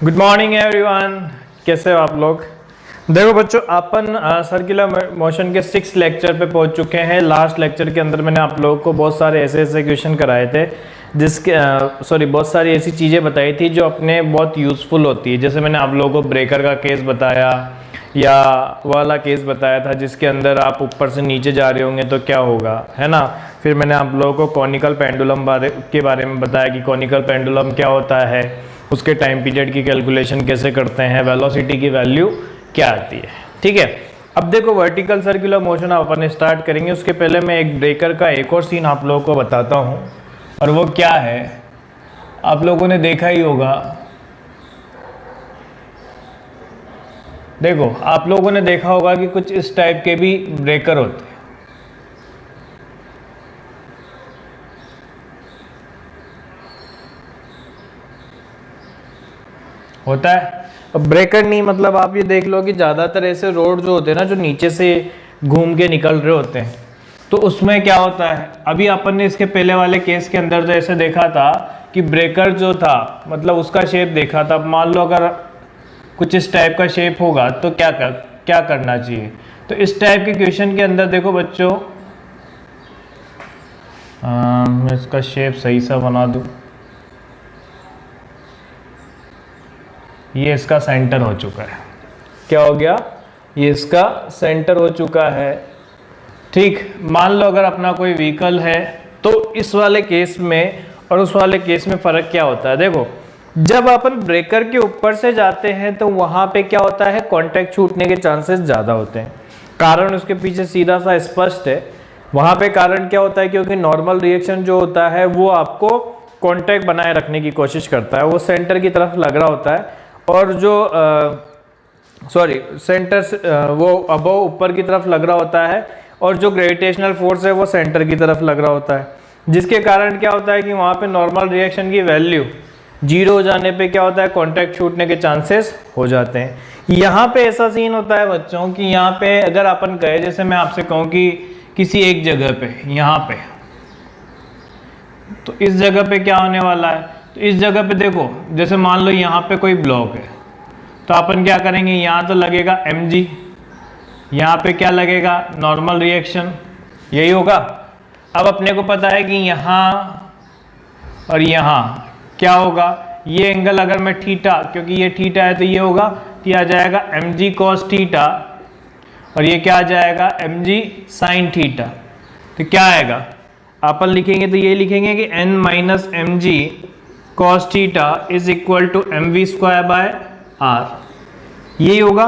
Good morning everyone, कैसे हो आप लोग। देखो बच्चों, अपन सर्कुलर मोशन के 6 लेक्चर पे पहुंच चुके हैं। लास्ट लेक्चर के अंदर मैंने आप लोगों को बहुत सारे ऐसे क्वेश्चन कराए थे जिसके बहुत सारी ऐसी चीज़ें बताई थी जो अपने बहुत यूज़फुल होती है। जैसे मैंने आप लोगों को ब्रेकर का केस बताया या वाला केस बताया था जिसके अंदर आप ऊपर से नीचे जा रहे होंगे तो क्या होगा, है ना। फिर मैंने आप लोगों को कॉनिकल पेंडुलम के बारे में बताया कि कॉनिकल पेंडुलम क्या होता है, उसके टाइम पीरियड की कैलकुलेशन कैसे करते हैं, वेलोसिटी की वैल्यू क्या आती है। ठीक है, अब देखो वर्टिकल सर्कुलर मोशन अपन स्टार्ट करेंगे। उसके पहले मैं एक ब्रेकर का एक और सीन आप लोगों को बताता हूँ, और वो क्या है आप लोगों ने देखा ही होगा। देखो आप लोगों ने देखा होगा कि कुछ इस टाइप के भी ब्रेकर होते हैं। होता है। अब ब्रेकर नहीं मतलब आप ये देख लो कि ज़्यादातर ऐसे रोड जो होते हैं ना, जो नीचे से घूम के निकल रहे होते हैं, तो उसमें क्या होता है, अभी अपन ने इसके पहले वाले केस के अंदर जो ऐसे देखा था कि ब्रेकर जो था मतलब उसका शेप देखा था। मान लो अगर कुछ इस टाइप का शेप होगा तो क्या करना चाहिए। तो इस टाइप के क्वेश्चन के अंदर देखो बच्चों, मैं इसका शेप सही सा बना दूं। ये इसका सेंटर हो चुका है। क्या हो गया, ये इसका सेंटर हो चुका है। ठीक, मान लो अगर अपना कोई व्हीकल है तो इस वाले केस में और उस वाले केस में फ़र्क क्या होता है। देखो जब अपन ब्रेकर के ऊपर से जाते हैं तो वहाँ पे क्या होता है, कांटेक्ट छूटने के चांसेस ज़्यादा होते हैं। कारण उसके पीछे सीधा सा स्पष्ट है। वहाँ पे कारण क्या होता है, क्योंकि नॉर्मल रिएक्शन जो होता है वो आपको कांटेक्ट बनाए रखने की कोशिश करता है, वो सेंटर की तरफ लग रहा होता है। और जो सेंटर वो अबव ऊपर की तरफ लग रहा होता है, और जो ग्रेविटेशनल फोर्स है वो सेंटर की तरफ लग रहा होता है, जिसके कारण क्या होता है कि वहाँ पे नॉर्मल रिएक्शन की वैल्यू 0 हो जाने पे क्या होता है, कांटेक्ट छूटने के चांसेस हो जाते हैं। यहाँ पे ऐसा सीन होता है बच्चों कि यहाँ पे अगर अपन कहे, जैसे मैं आपसे कहूँ कि किसी एक जगह पे, यहाँ पे, तो इस जगह पे क्या होने वाला है, तो इस जगह पे देखो जैसे मान लो यहाँ पे कोई ब्लॉक है, तो अपन क्या करेंगे, यहाँ तो लगेगा mg, यहाँ पे क्या लगेगा, नॉर्मल रिएक्शन, यही होगा। अब अपने को पता है कि यहाँ और यहाँ क्या होगा, ये एंगल अगर मैं थीटा, क्योंकि ये थीटा है तो ये होगा, तो ये आ जाएगा mg cos थीटा, और ये क्या आ जाएगा mg sin थीटा। तो क्या आएगा, अपन लिखेंगे तो ये लिखेंगे कि n minus M G cos theta is equal to M V square by R, यही होगा।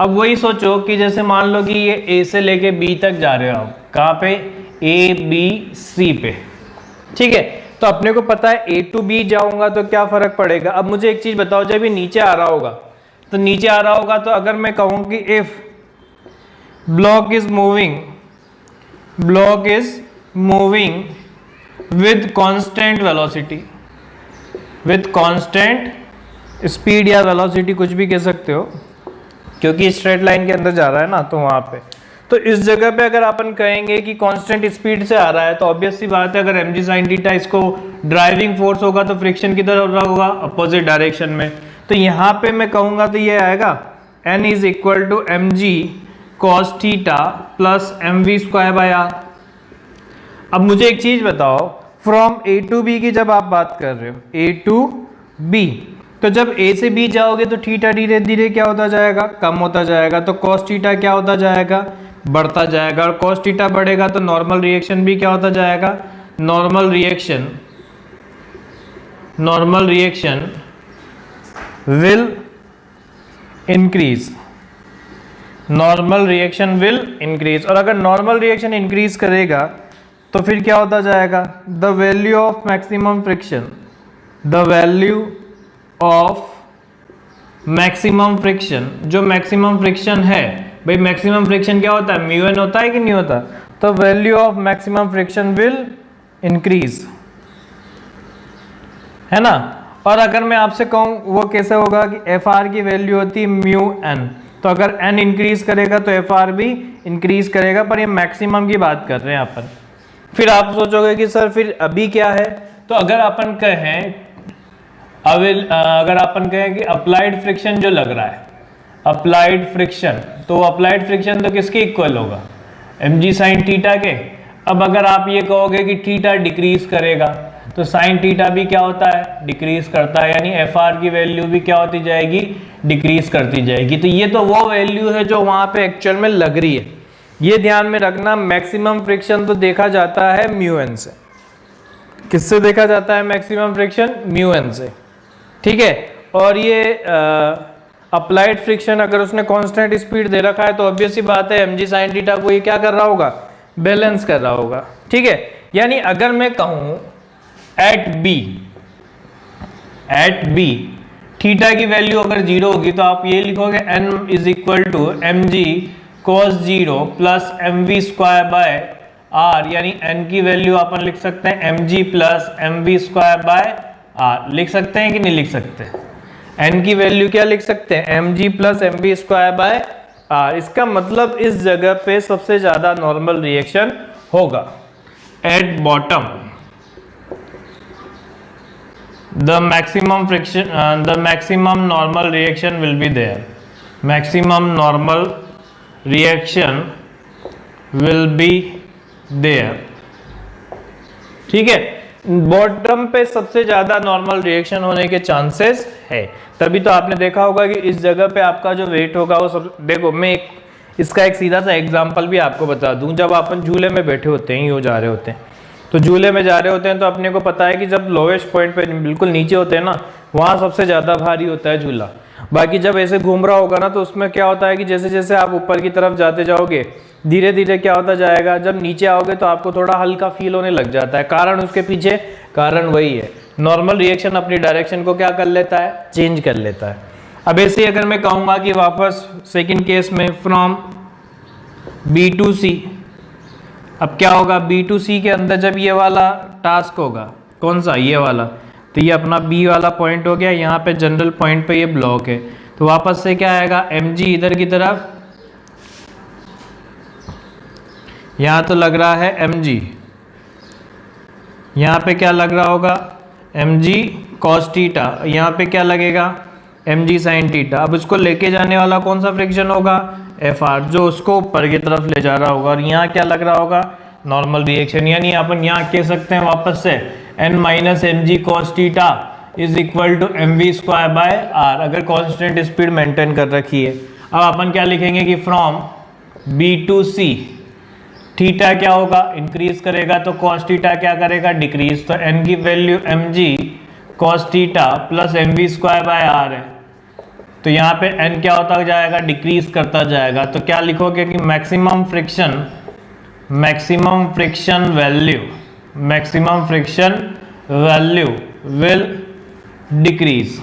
अब वही सोचो कि जैसे मान लो कि ये ए से लेके बी तक जा रहे हो आप, कहाँ पे, ए बी सी पे, ठीक है। तो अपने को पता है ए टू बी जाऊंगा तो क्या फर्क पड़ेगा। अब मुझे एक चीज बताओ, जब ये नीचे आ रहा होगा तो नीचे आ रहा होगा, तो अगर मैं कहूँ कि if block is moving with constant velocity, with constant speed या velocity कुछ भी कह सकते हो, क्योंकि स्ट्रेट लाइन के अंदर जा रहा है ना, तो वहाँ पे, तो इस जगह पे अगर अपन कहेंगे कि कांस्टेंट स्पीड से आ रहा है, तो ऑब्वियस सी बात है, अगर mg sin थीटा इसको ड्राइविंग फोर्स होगा तो फ्रिक्शन किधर हो रहा होगा, अपोजिट डायरेक्शन में। तो यहाँ पे मैं कहूँगा तो ये आएगा n is equal to mg cos theta plus mv square by R. अब मुझे एक चीज बताओ, फ्रॉम ए टू बी की जब आप बात कर रहे हो, ए टू बी, तो जब ए से बी जाओगे तो थीटा धीरे धीरे क्या होता जाएगा, कम होता जाएगा। तो कॉस थीटा क्या होता जाएगा, बढ़ता जाएगा। और कॉस थीटा बढ़ेगा तो नॉर्मल रिएक्शन भी क्या होता जाएगा, normal reaction will increase, normal reaction will increase. और अगर नॉर्मल रिएक्शन इंक्रीज करेगा तो फिर क्या होता जाएगा, the value of maximum friction, the value of maximum friction, जो मैक्सिमम फ्रिक्शन है, भाई मैक्सिमम फ्रिक्शन क्या होता है, म्यू एन होता है कि नहीं होता, तो value of maximum friction will increase, है ना। और अगर मैं आपसे कहूँ वो कैसे होगा कि एफ आर की वैल्यू होती है म्यू एन, तो अगर एन इंक्रीज करेगा तो एफ आर भी इंक्रीज करेगा, पर ये मैक्सिमम की बात कर रहे हैं अपन। फिर आप सोचोगे कि सर फिर अभी क्या है, तो अगर अपन कहें अब अगर अपन कहें कि अप्लाइड फ्रिक्शन जो लग रहा है, अप्लाइड फ्रिक्शन, तो अप्लाइड फ्रिक्शन तो किसके इक्वल होगा, mg साइन थीटा के। अब अगर आप ये कहोगे कि थीटा डिक्रीज करेगा तो साइन थीटा भी क्या होता है, डिक्रीज करता है, यानी एफ आर की वैल्यू भी क्या होती जाएगी, डिक्रीज करती जाएगी। तो ये तो वो वैल्यू है जो वहां पे एक्चुअल में लग रही है। ये ध्यान में रखना, मैक्सिमम फ्रिक्शन तो देखा जाता है म्यू एन से। किससे देखा जाता है मैक्सिमम फ्रिक्शन, म्यू एन से, ठीक है। और ये अप्लाइड फ्रिक्शन अगर उसने कांस्टेंट स्पीड दे रखा है तो ऑब्वियस सी बात है mg sin थीटा को ये क्या कर रहा होगा, बैलेंस कर रहा होगा, ठीक है। यानी अगर मैं कहूं एट बी थीटा की वैल्यू अगर जीरो होगी तो आप ये लिखोगे n is equal to mg cos zero plus mv square by r, यानी n की वैल्यू अपन लिख सकते हैं mg plus mv square by r। लिख सकते हैं कि नहीं लिख सकते, n की वैल्यू क्या लिख सकते हैं, mg plus mv square by r। इसका मतलब इस जगह पे सबसे ज्यादा नॉर्मल रिएक्शन होगा। At bottom the maximum friction the maximum normal reaction will be there, maximum normal reaction will be there, ठीक है। बॉटम पे सबसे ज्यादा नॉर्मल रिएक्शन होने के चांसेस है। तभी तो आपने देखा होगा कि इस जगह पे आपका जो वेट होगा वो सब, देखो मैं इसका एक सीधा सा एग्जांपल भी आपको बता दूं। जब अपन झूले में बैठे होते हैं, यूँ जा रहे होते हैं, तो झूले में जा रहे होते हैं तो अपने को पता है कि जब लोवेस्ट पॉइंट पे बिल्कुल नीचे होते हैं ना, वहाँ सबसे ज़्यादा भारी होता है झूला। बाकी जब ऐसे घूम रहा होगा ना तो उसमें क्या होता है कि जैसे जैसे आप ऊपर की तरफ जाते जाओगे धीरे धीरे क्या होता जाएगा, जब नीचे आओगे तो आपको थोड़ा हल्का फील होने लग जाता है। कारण उसके पीछे कारण वही है, नॉर्मल रिएक्शन अपनी डायरेक्शन को क्या कर लेता है, चेंज कर लेता है। अब ऐसे अगर मैं कहूँगा कि वापस सेकेंड केस में फ्रॉम बी टू सी, अब क्या होगा, बी टू सी के अंदर जब ये वाला टास्क होगा, कौन सा, ये वाला, तो ये अपना बी वाला पॉइंट हो गया, यहाँ पे जनरल पॉइंट पे ये ब्लॉक है, तो वापस से क्या आएगा, mg इधर की तरफ, यहाँ तो लग रहा है mg, यहाँ पे क्या लग रहा होगा, mg cos थीटा, यहाँ पे क्या लगेगा, mg sin थीटा। अब उसको लेके जाने वाला कौन सा फ्रिक्शन होगा, Fr, जो उसको ऊपर की तरफ ले जा रहा होगा। और यहाँ क्या लग रहा होगा, नॉर्मल रिएक्शन। यानी अपन यहाँ कह सकते हैं वापस से n minus M G cos theta is equal to M V square by R, अगर कांस्टेंट स्पीड मेंटेन कर रखी है। अब अपन क्या लिखेंगे कि from B to C theta क्या होगा, इंक्रीज करेगा तो कॉस थीटा क्या करेगा, डिक्रीज। तो n की value M G cos theta plus M V square by R है, तो यहाँ पे n क्या होता जाएगा, डिक्रीज करता जाएगा। तो क्या लिखोगे कि maximum friction value will decrease,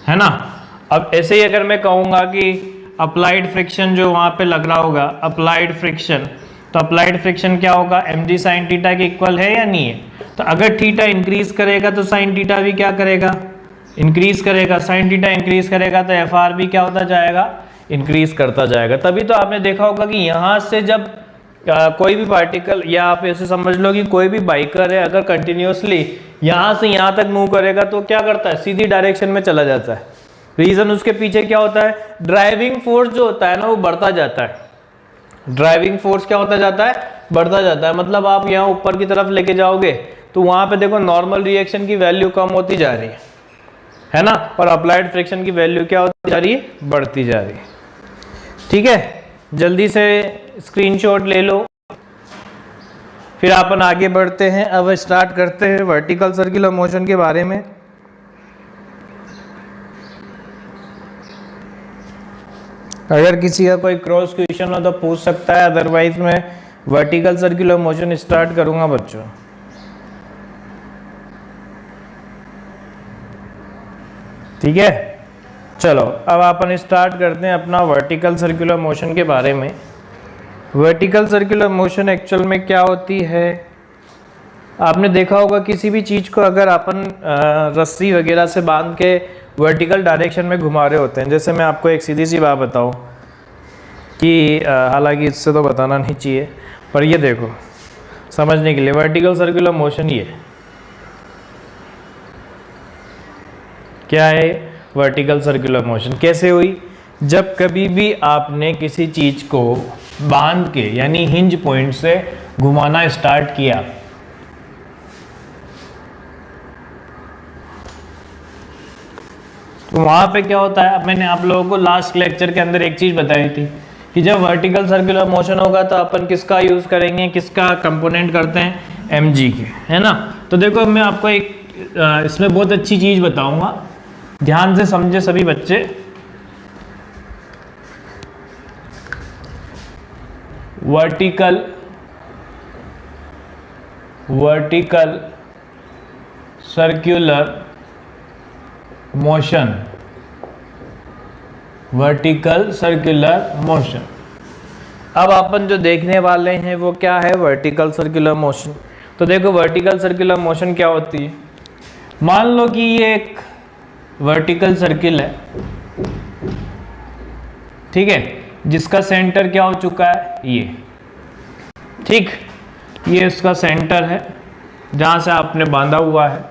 है ना। अब ऐसे ही अगर मैं कहूँगा कि अप्लाइड फ्रिक्शन जो वहाँ पे लग रहा होगा, अप्लाइड फ्रिक्शन, तो अप्लाइड फ्रिक्शन क्या होगा, mg साइन थीटा के इक्वल है या नहीं है। तो अगर थीटा इंक्रीज करेगा तो साइन थीटा भी क्या करेगा, इंक्रीज करेगा। साइन थीटा इंक्रीज करेगा तो एफ आर भी क्या होता जाएगा, इंक्रीज करता जाएगा। तभी तो आपने देखा होगा कि यहाँ से जब कोई भी पार्टिकल, या आप ऐसे समझ लो कि कोई भी बाइकर है, अगर कंटिन्यूसली यहाँ से यहाँ तक मूव करेगा तो क्या करता है, सीधी डायरेक्शन में चला जाता है। रीजन उसके पीछे क्या होता है, ड्राइविंग फोर्स जो होता है ना वो बढ़ता जाता है। ड्राइविंग फोर्स क्या होता जाता है, बढ़ता जाता है। मतलब आप यहाँ ऊपर की तरफ लेके जाओगे तो वहाँ पे देखो नॉर्मल रिएक्शन की वैल्यू कम होती जा रही है ना, और अप्लाइड फ्रिक्शन की वैल्यू क्या होती जा रही है, बढ़ती जा रही है। ठीक है, जल्दी से स्क्रीनशॉट ले लो, फिर अपन आगे बढ़ते हैं। अब स्टार्ट करते हैं वर्टिकल सर्कुलर मोशन के बारे में। अगर किसी का कोई क्रॉस क्वेश्चन हो तो पूछ सकता है, अदरवाइज मैं वर्टिकल सर्कुलर मोशन स्टार्ट करूंगा बच्चों। ठीक है, चलो अब अपन स्टार्ट करते हैं अपना वर्टिकल सर्कुलर मोशन के बारे में। वर्टिकल सर्कुलर मोशन एक्चुअल में क्या होती है, आपने देखा होगा किसी भी चीज़ को अगर अपन रस्सी वगैरह से बांध के वर्टिकल डायरेक्शन में घुमा रहे होते हैं। जैसे मैं आपको एक सीधी सी बात बताऊं कि हालांकि इससे तो बताना नहीं चाहिए, पर ये देखो समझने के लिए, वर्टिकल सर्कुलर मोशन ये क्या है? Vertical circular motion. कैसे हुई? जब कभी भी आपने किसी चीज को बांध के यानी हिंज पॉइंट से घुमाना स्टार्ट किया, तो वहां पे क्या होता है? अब मैंने आप लोगों को लास्ट लेक्चर के अंदर एक चीज बताई थी कि जब वर्टिकल सर्कुलर मोशन होगा तो अपन किसका यूज करेंगे, किसका कंपोनेंट करते हैं? mg के, है ना। तो देखो मैं आपको एक इसमें बहुत अच्छी चीज बताऊंगा, ध्यान से समझे सभी बच्चे। Vertical circular motion, vertical circular motion. अब अपन जो देखने वाले हैं वो क्या है? Vertical circular motion. तो देखो वर्टिकल सर्कुलर मोशन क्या होती है। मान लो कि ये एक वर्टिकल सर्किल है, ठीक है, जिसका सेंटर क्या हो चुका है? ये, ठीक, ये इसका सेंटर है जहां से आपने बांधा हुआ है।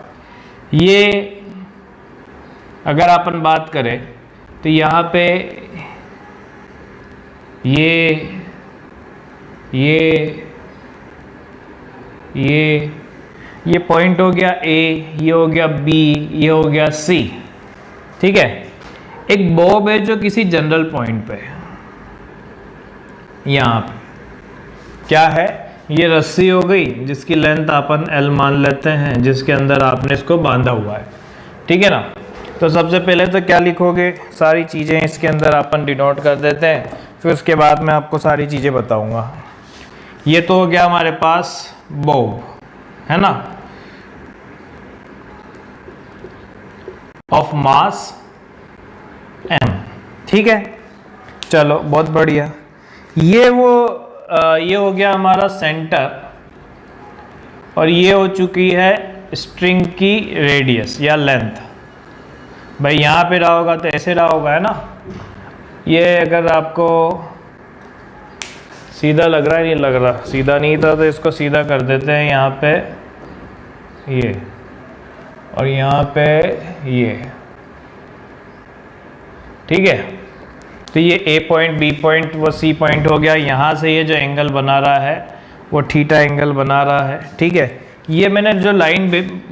ये अगर अपन बात करें तो यहाँ पे ये पॉइंट हो गया A, ये हो गया B, ये हो गया C, ठीक है। एक बॉब है जो किसी जनरल पॉइंट पे है, यहाँ पे क्या है? ये रस्सी हो गई जिसकी लेंथ अपन L मान लेते हैं, जिसके अंदर आपने इसको बांधा हुआ है, ठीक है ना। तो सबसे पहले तो क्या लिखोगे? सारी चीज़ें इसके अंदर अपन डिनोट कर देते हैं, फिर उसके बाद मैं आपको सारी चीज़ें बताऊंगा। ये तो हो गया हमारे पास बॉब, है ना, ऑफ मास m, ठीक है। चलो बहुत बढ़िया। ये हो गया हमारा सेंटर, और ये हो चुकी है स्ट्रिंग की रेडियस या लेंथ। भाई यहाँ पे रहा होगा तो ऐसे रहा होगा, है ना। ये अगर आपको सीधा लग रहा है, नहीं लग रहा, सीधा नहीं था तो इसको सीधा कर देते हैं यहाँ पे ये, और यहाँ पे ये, ठीक है। तो ये A पॉइंट, B पॉइंट, वो C पॉइंट हो गया। यहाँ से ये जो एंगल बना रहा है वो थीटा एंगल बना रहा है, ठीक है। ये मैंने जो लाइन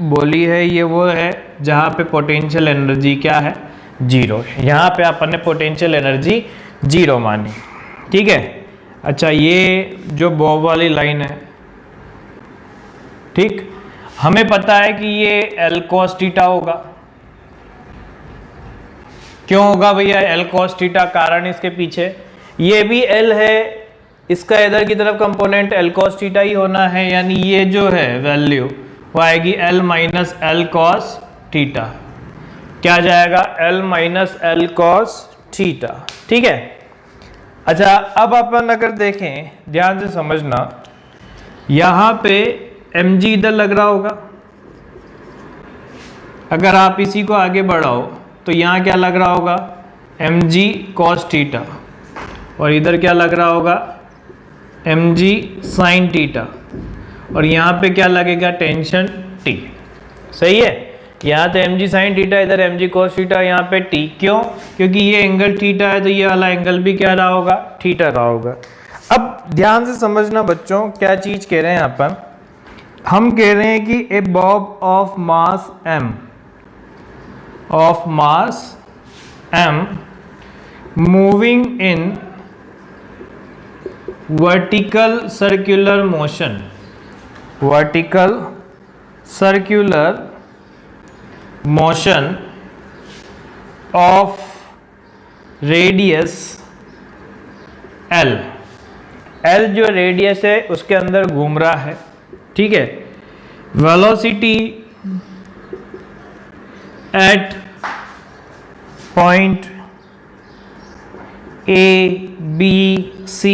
बोली है ये वो है जहाँ पे पोटेंशियल एनर्जी क्या है? जीरो। यहाँ पे अपन ने पोटेंशियल एनर्जी जीरो मानी, ठीक है। अच्छा, ये जो बॉब वाली लाइन है, ठीक, हमें पता है कि ये L cos थीटा होगा। क्यों होगा भैया L cos थीटा? कारण इसके पीछे ये भी L है, इसका इधर की तरफ कंपोनेंट L cos थीटा ही होना है, यानी ये जो है वैल्यू वो आएगी L minus L cos theta. क्या जाएगा? L minus L cos theta, ठीक है। अच्छा, अब अपन अगर देखें, ध्यान से समझना, यहां पे mg इधर लग रहा होगा। अगर आप इसी को आगे बढ़ाओ तो यहाँ क्या लग रहा होगा? mg cos थीटा, और इधर क्या लग रहा होगा? mg sin थीटा, और यहाँ पे क्या लगेगा? टेंशन T, सही है। यहाँ तो mg sin थीटा, इधर mg cos थीटा, यहाँ पे T। क्यों? क्योंकि ये एंगल थीटा है तो ये वाला एंगल भी क्या रहा होगा? थीटा रहा होगा। अब ध्यान से समझना बच्चों, क्या चीज कह रहे हैं अपन? हम कह रहे हैं कि a bob of mass m moving in vertical circular motion, vertical circular motion of radius L, L जो रेडियस है उसके अंदर घूम रहा है, ठीक है। Velocity at point A, B, C,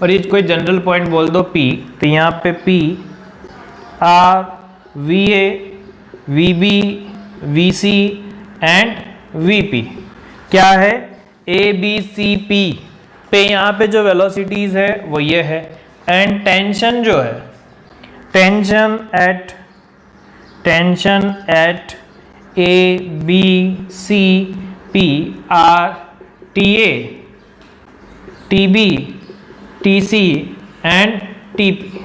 और ये कोई जनरल पॉइंट बोल दो P, तो यहाँ पे P, R, VA, VB, VC and VP क्या है? A, B, C, P पे यहाँ पे जो वेलोसिटीज है वो ये है, एंड टेंशन जो है, tension at A B C P R T A T B T C and T P.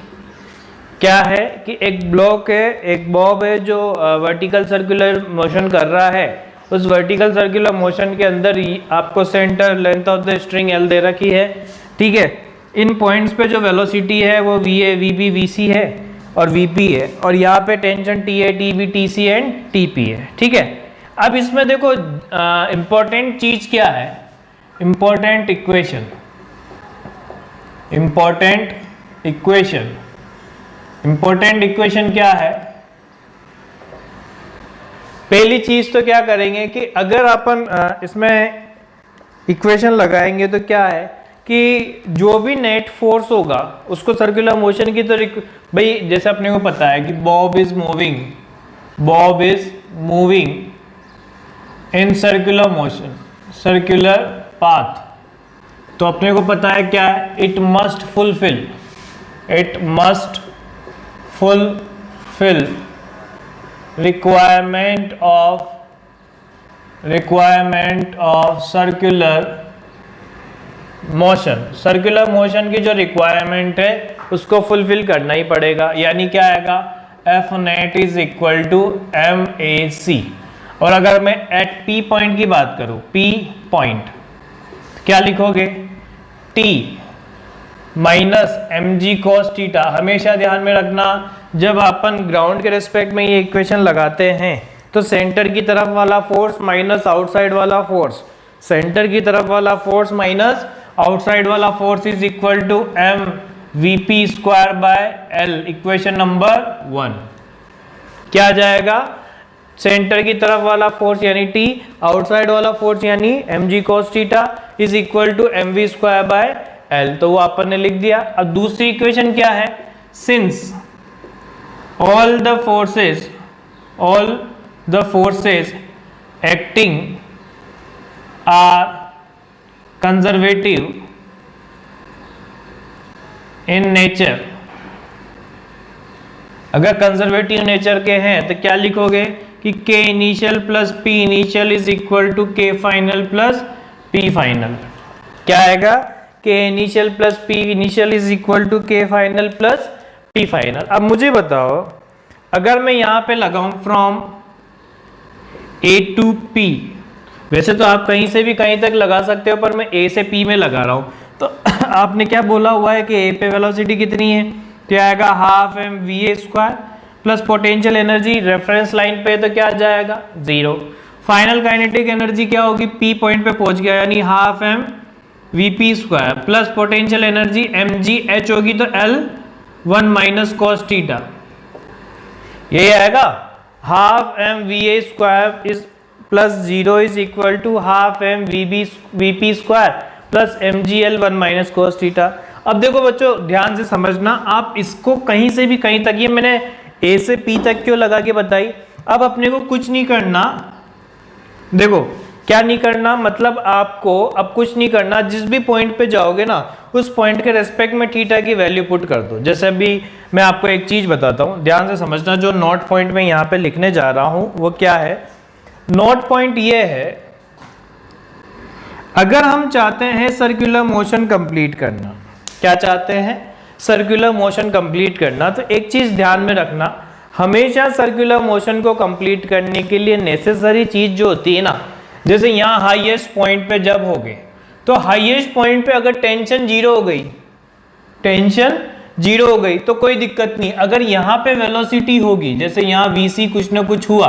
क्या है कि एक ब्लॉक है, एक बॉब है जो वर्टिकल सर्कुलर मोशन कर रहा है। उस वर्टिकल सर्कुलर मोशन के अंदर ही आपको centre length of the string L दे रखी है, ठीक है। इन पॉइंट्स पे जो वेलोसिटी है वो V A V B V C है और वी पी है, और यहाँ पे tension T A T B T C and T P है, ठीक है। अब इसमें देखो इम्पोर्टेंट चीज क्या है, important equation, important equation, important equation क्या है। पहली चीज तो क्या करेंगे कि अगर अपन इसमें इक्वेशन लगाएंगे तो क्या है कि जो भी नेट फोर्स होगा उसको सर्कुलर मोशन की तो भाई जैसे अपने को पता है कि Bob is moving in circular motion, circular path, तो अपने को पता है क्या है, it must fulfil requirement of circular motion की जो रिक्वायरमेंट है उसको फुलफिल करना ही पड़ेगा। यानी क्या आएगा, F net is equal to M A C. और अगर मैं एट पी पॉइंट की बात करूं, पी पॉइंट क्या लिखोगे, T minus M G cos theta. हमेशा ध्यान में रखना जब अपन ग्राउंड के रेस्पेक्ट में ये इक्वेशन लगाते हैं तो सेंटर की तरफ वाला फोर्स माइनस आउटसाइड वाला फोर्स, सेंटर की तरफ वाला फोर्स माइनस आउटसाइड वाला force is equal to M V P square by L. Equation number 1 क्या आ जाएगा, सेंटर की तरफ वाला फोर्स यानी टी, आउटसाइड वाला फोर्स यानी M G cos theta is equal to M V square by L. तो वो अपन ने लिख दिया। अब दूसरी इक्वेशन क्या है, since all the forces acting are conservative in nature, अगर कंजर्वेटिव नेचर के हैं तो क्या लिखोगे कि K initial plus P initial is equal to K final plus P final. क्या आएगा, K initial plus P initial is equal to K final plus P final. अब मुझे बताओ अगर मैं यहां पे लगाऊं फ्रॉम A टू P, वैसे तो आप कहीं से भी कहीं तक लगा सकते हो पर मैं A से P में लगा रहा हूं, तो आपने क्या बोला हुआ है कि A पे वेलोसिटी कितनी है, तो आएगा half M we A square plus potential energy reference line पे तो क्या आ जाएगा 0। फाइनल काइनेटिक एनर्जी क्या होगी, P पॉइंट पे पहुंच गया यानी half M V P square plus potential energy M G H होगी तो L 1 माइनस कॉस थीटा, यही आएगा। Half M we A square is plus 0 is equal to half M V P square plus M G L 1 minus cos theta. अब देखो बच्चों ध्यान से समझना, आप इसको कहीं से भी कहीं तक, ये मैंने ए से पी तक क्यों लगा के बताई। अब अपने को कुछ नहीं करना, देखो क्या नहीं करना, मतलब आपको अब कुछ नहीं करना, जिस भी पॉइंट पे जाओगे ना उस पॉइंट के रेस्पेक्ट में थीटा की वैल्यू पुट कर दो। जैसे अभी मैं आपको एक चीज बताता हूं, ध्यान से समझना, जो नोट पॉइंट में यहां पे लिखने जा रहा हूं वो क्या है। नोट पॉइंट ये है, अगर हम चाहते हैं सर्कुलर मोशन कंप्लीट करना, क्या चाहते हैं, सर्कुलर मोशन कंप्लीट करना, तो एक चीज ध्यान में रखना, हमेशा सर्कुलर मोशन को कंप्लीट करने के लिए नेसेसरी चीज जो होती है ना, जैसे यहाँ हाईएस्ट पॉइंट पे जब हो गए तो हाईएस्ट पॉइंट पे अगर टेंशन 0 हो गई, टेंशन 0 हो गई तो कोई दिक्कत नहीं। अगर यहाँ पे वेलोसिटी होगी, जैसे यहाँ vc कुछ ना कुछ हुआ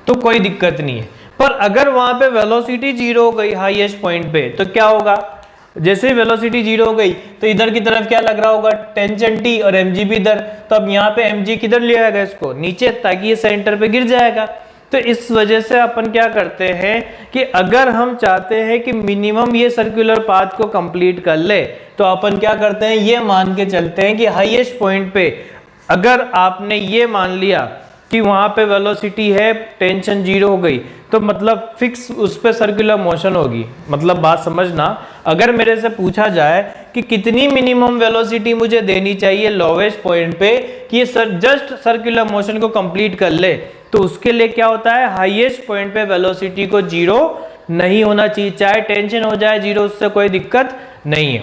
तो कोई दिक्कत नहीं है। पर अगर वहां पे वेलोसिटी 0 हो गई हाईएस्ट पॉइंट पे तो क्या होगा, जैसे वेलोसिटी 0 हो गई तो इधर की तरफ क्या लग रहा होगा, टेंशन t और mg भी इधर, तो अब यहाँ पे mg किधर ले आएगा, इसको नीचे, ताकि ये सेंटर पे गिर जाएगा। तो इस वजह से अपन क्या करते हैं कि अगर हम चाहते हैं कि मिनिमम ये सर्कुलर पाथ को कंप्लीट कर ले तो अपन क्या करते हैं, ये मान के चलते हैं कि हाईएस्ट पॉइंट पे अगर आपने ये मान लिया कि वहाँ पे वेलोसिटी है, टेंशन जीरो हो गई, तो मतलब फिक्स उस पर सर्कुलर मोशन होगी। मतलब बात समझना, अगर मेरे से पूछा जाए कि कितनी मिनिमम वेलोसिटी मुझे देनी चाहिए लोवेस्ट पॉइंट पे कि ये जस्ट सर्कुलर मोशन को कंप्लीट कर ले, तो उसके लिए क्या होता है, हाईएस्ट पॉइंट पे वेलोसिटी को जीरो नहीं होना चाहिए, चाहे टेंशन हो जाए जीरो, उससे कोई दिक्कत नहीं है।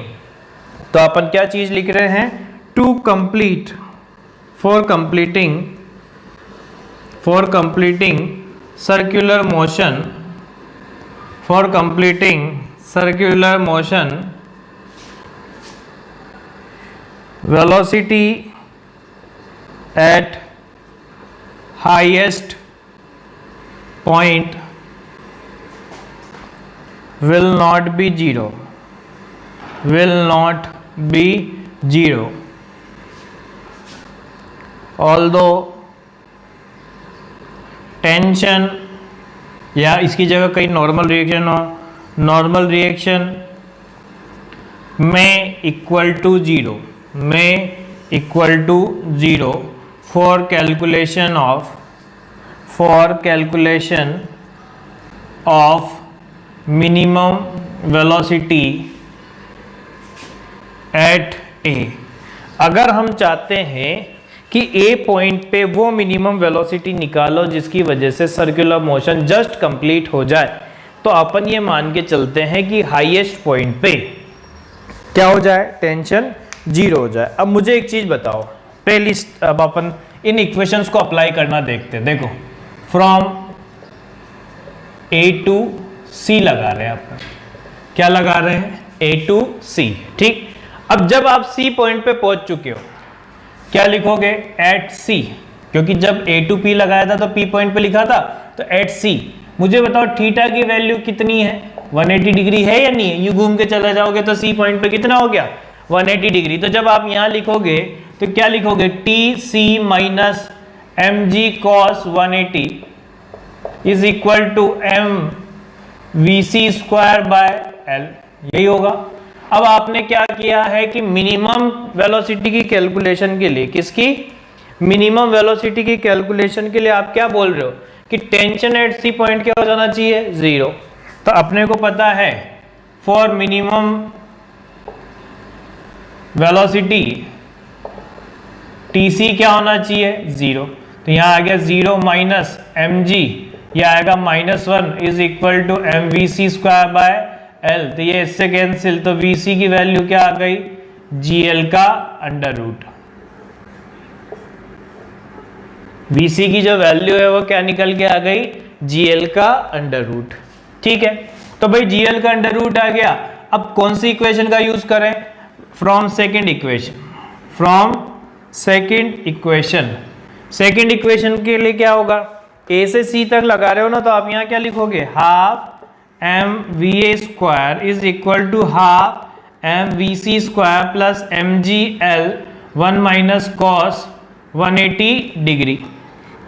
तो अपन क्या चीज लिख रहे हैं, to complete for completing circular motion velocity at highest point will not be zero, although tension, या इसकी जगह कहीं नॉर्मल रिएक्शन हो, नॉर्मल रिएक्शन में equal to zero for calculation of minimum velocity at A. अगर हम चाहते हैं कि ए पॉइंट पे वो मिनिमम वेलोसिटी निकालो जिसकी वजह से सर्कुलर मोशन जस्ट कंप्लीट हो जाए, तो अपन ये मान के चलते हैं कि हाईएस्ट पॉइंट पे क्या हो जाए, टेंशन जीरो हो जाए। अब मुझे एक चीज बताओ, पहली अब अपन इन इक्वेशंस को अप्लाई करना देखते हैं। देखो, फ्रॉम ए टू सी लगा रहे हैं अपन, क्या लगा रहे हैं, ए टू सी, ठीक। अब जब आप सी पॉइंट पे पहुंच चुके हो, क्या लिखोगे, एट सी, क्योंकि जब ए टू पी लगाया था तो पी पॉइंट पे लिखा था, तो एट सी। मुझे बताओ थीटा की वैल्यू कितनी है, 180 डिग्री है या नहीं है, यूं घूम के चले जाओगे तो सी पॉइंट पे कितना हो गया, 180 डिग्री। तो जब आप यहां लिखोगे तो क्या लिखोगे, T C minus M G cos 180 is equal to M we C square by L, यही होगा। अब आपने क्या किया है कि मिनिमम वेलोसिटी की कैलकुलेशन के लिए, किसकी, मिनिमम वेलोसिटी की कैलकुलेशन के लिए आप क्या बोल रहे हो कि टेंशन एट सी पॉइंट क्या हो जाना चाहिए, जीरो। तो अपने को पता है for minimum velocity T C क्या होना चाहिए, जीरो। तो यहां आ गया जीरो माइनस एम जी, यह आएगा -1 is equal to M we C square by L. तो ये इससे कैंसिल, तो वी सी की वैल्यू क्या आ गई, जी एल का अंडर रूट। वी सी की जो वैल्यू है वो क्या निकल के आ गई, जी एल का अंडर रूट, ठीक है। तो भाई जी एल का अंडर रूट आ गया। अब कौन सी इक्वेशन का यूज करें, फ्रॉम सेकेंड इक्वेशन के लिए क्या होगा, ए से सी तक लगा रहे हो ना, तो आप यहां क्या लिखोगे, half M we A square is equal to half M we C square plus M G L 1 minus cos 180 degree.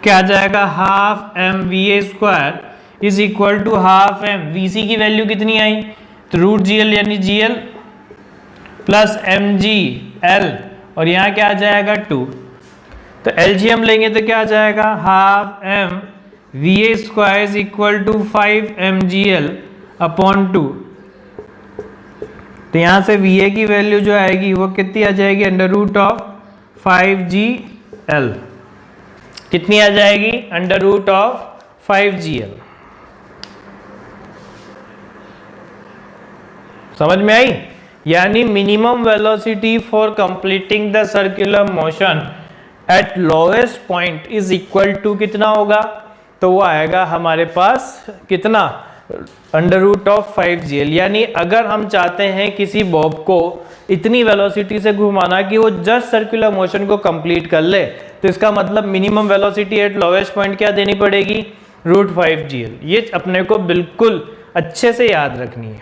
क्या आ जाएगा, half M we A square is equal to half M, we C की value कितनी आई, तो root g L यानी g l plus M G l, और यहाँ क्या आ जाएगा 2। तो एलजीएम लेंगे तो क्या आ जाएगा, half M we A square is equal to 5 M ji L upon 2। तो यहां से वी ए की वैल्यू जो आएगी वो कितनी आ जाएगी, under root of 5 G L, कितनी आ जाएगी, under root of 5 G L. समझ में आई, यानी minimum velocity for completing the circular motion at lowest point is equal to कितना होगा, तो वो आएगा हमारे पास कितना, under root of 5 G L. यानी अगर हम चाहते हैं किसी बॉब को इतनी वेलोसिटी से घुमाना कि वो जस्ट सर्कुलर मोशन को कंप्लीट कर ले, तो इसका मतलब minimum velocity eight lowest point क्या देनी पड़ेगी, रूट 5 जी एल। ये अपने को बिल्कुल अच्छे से याद रखनी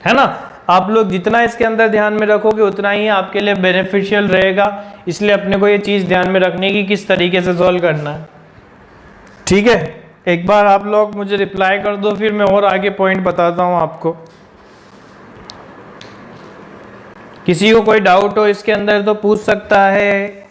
है ना। आप लोग जितना इसके अंदर ध्यान में रखोगे उतना ही आपके लिए बेनिफिशियल रहेगा, इसलिए अपने को ये चीज़ ध्यान में रखने की किस तरीके से सॉल्व करना है, ठीक है। एक बार आप लोग मुझे रिप्लाई कर दो, फिर मैं और आगे पॉइंट बताता हूं आपको। किसी को कोई डाउट हो इसके अंदर तो पूछ सकता है।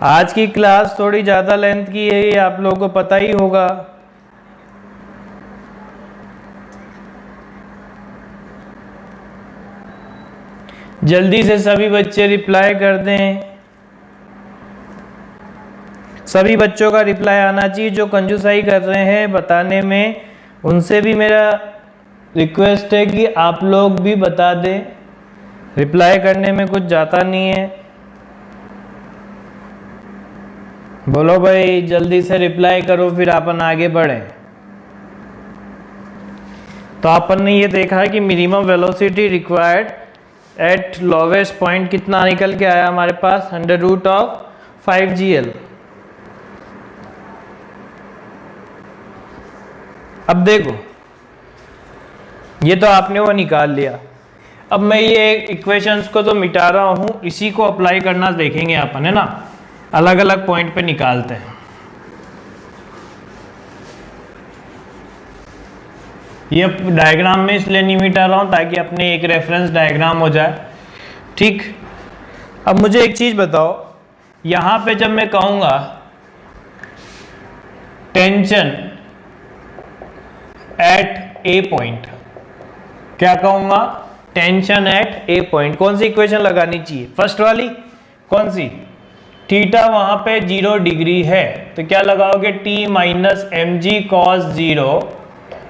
आज की क्लास थोड़ी ज़्यादा लेंथ की है, ये आप लोगों को पता ही होगा। जल्दी से सभी बच्चे रिप्लाई कर दें। सभी बच्चों का रिप्लाई आना चाहिए। जो कंजूसाई कर रहे हैं बताने में, उनसे भी मेरा रिक्वेस्ट है कि आप लोग भी बता दें। रिप्लाई करने में कुछ जाता नहीं है। बोलो भाई, जल्दी से रिप्लाई करो, फिर अपन आगे बढ़ें। तो अपन ने ये देखा है कि minimum velocity required at lowest point कितना निकल के आया हमारे पास, √5gl। अब देखो, ये तो आपने वो निकाल लिया। अब मैं ये इक्वेशंस को तो मिटा रहा हूँ, इसी को अप्लाई करना देखेंगे अपन, है ना। अलग अलग पॉइंट पे निकालते हैं। ये डायग्राम में इसलिए नहीं मिटा रहा हूँ ताकि अपने एक रेफरेंस डायग्राम हो जाए, ठीक। अब मुझे एक चीज बताओ, यहां पे जब मैं कहूंगा टेंशन एट ए पॉइंट, क्या कहूंगा, टेंशन एट ए पॉइंट, कौन सी इक्वेशन लगानी चाहिए, फर्स्ट वाली, कौन सी, थीटा वहां पे 0 डिग्री है तो क्या लगाओगे, T minus M G cos 0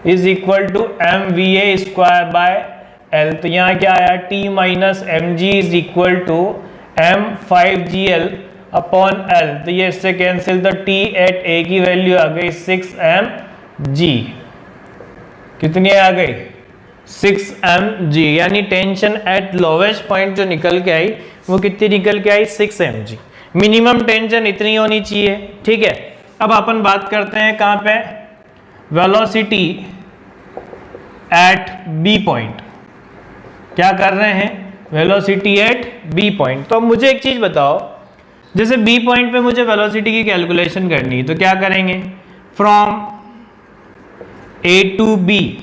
is equal to M we A square by L. तो यहाँ क्या आया, T minus M G is equal to M 5gl upon L. तो ये इससे कैंसिल, तो T एट ए की वैल्यू आ गई 6mg। कितनी आ गई, 6mg, यानी टेंशन एट लोवेस्ट पॉइंट जो निकल के आई वो कितनी निकल के आई, 6mg। मिनिमम टेंशन इतनी होनी चाहिए, ठीक है। अब अपन बात करते हैं कहां पे, वेलोसिटी एट बी पॉइंट। क्या कर रहे हैं, वेलोसिटी एट बी पॉइंट। तो मुझे एक चीज बताओ, जैसे बी पॉइंट पे मुझे वेलोसिटी की कैलकुलेशन करनी है तो क्या करेंगे, from A to B,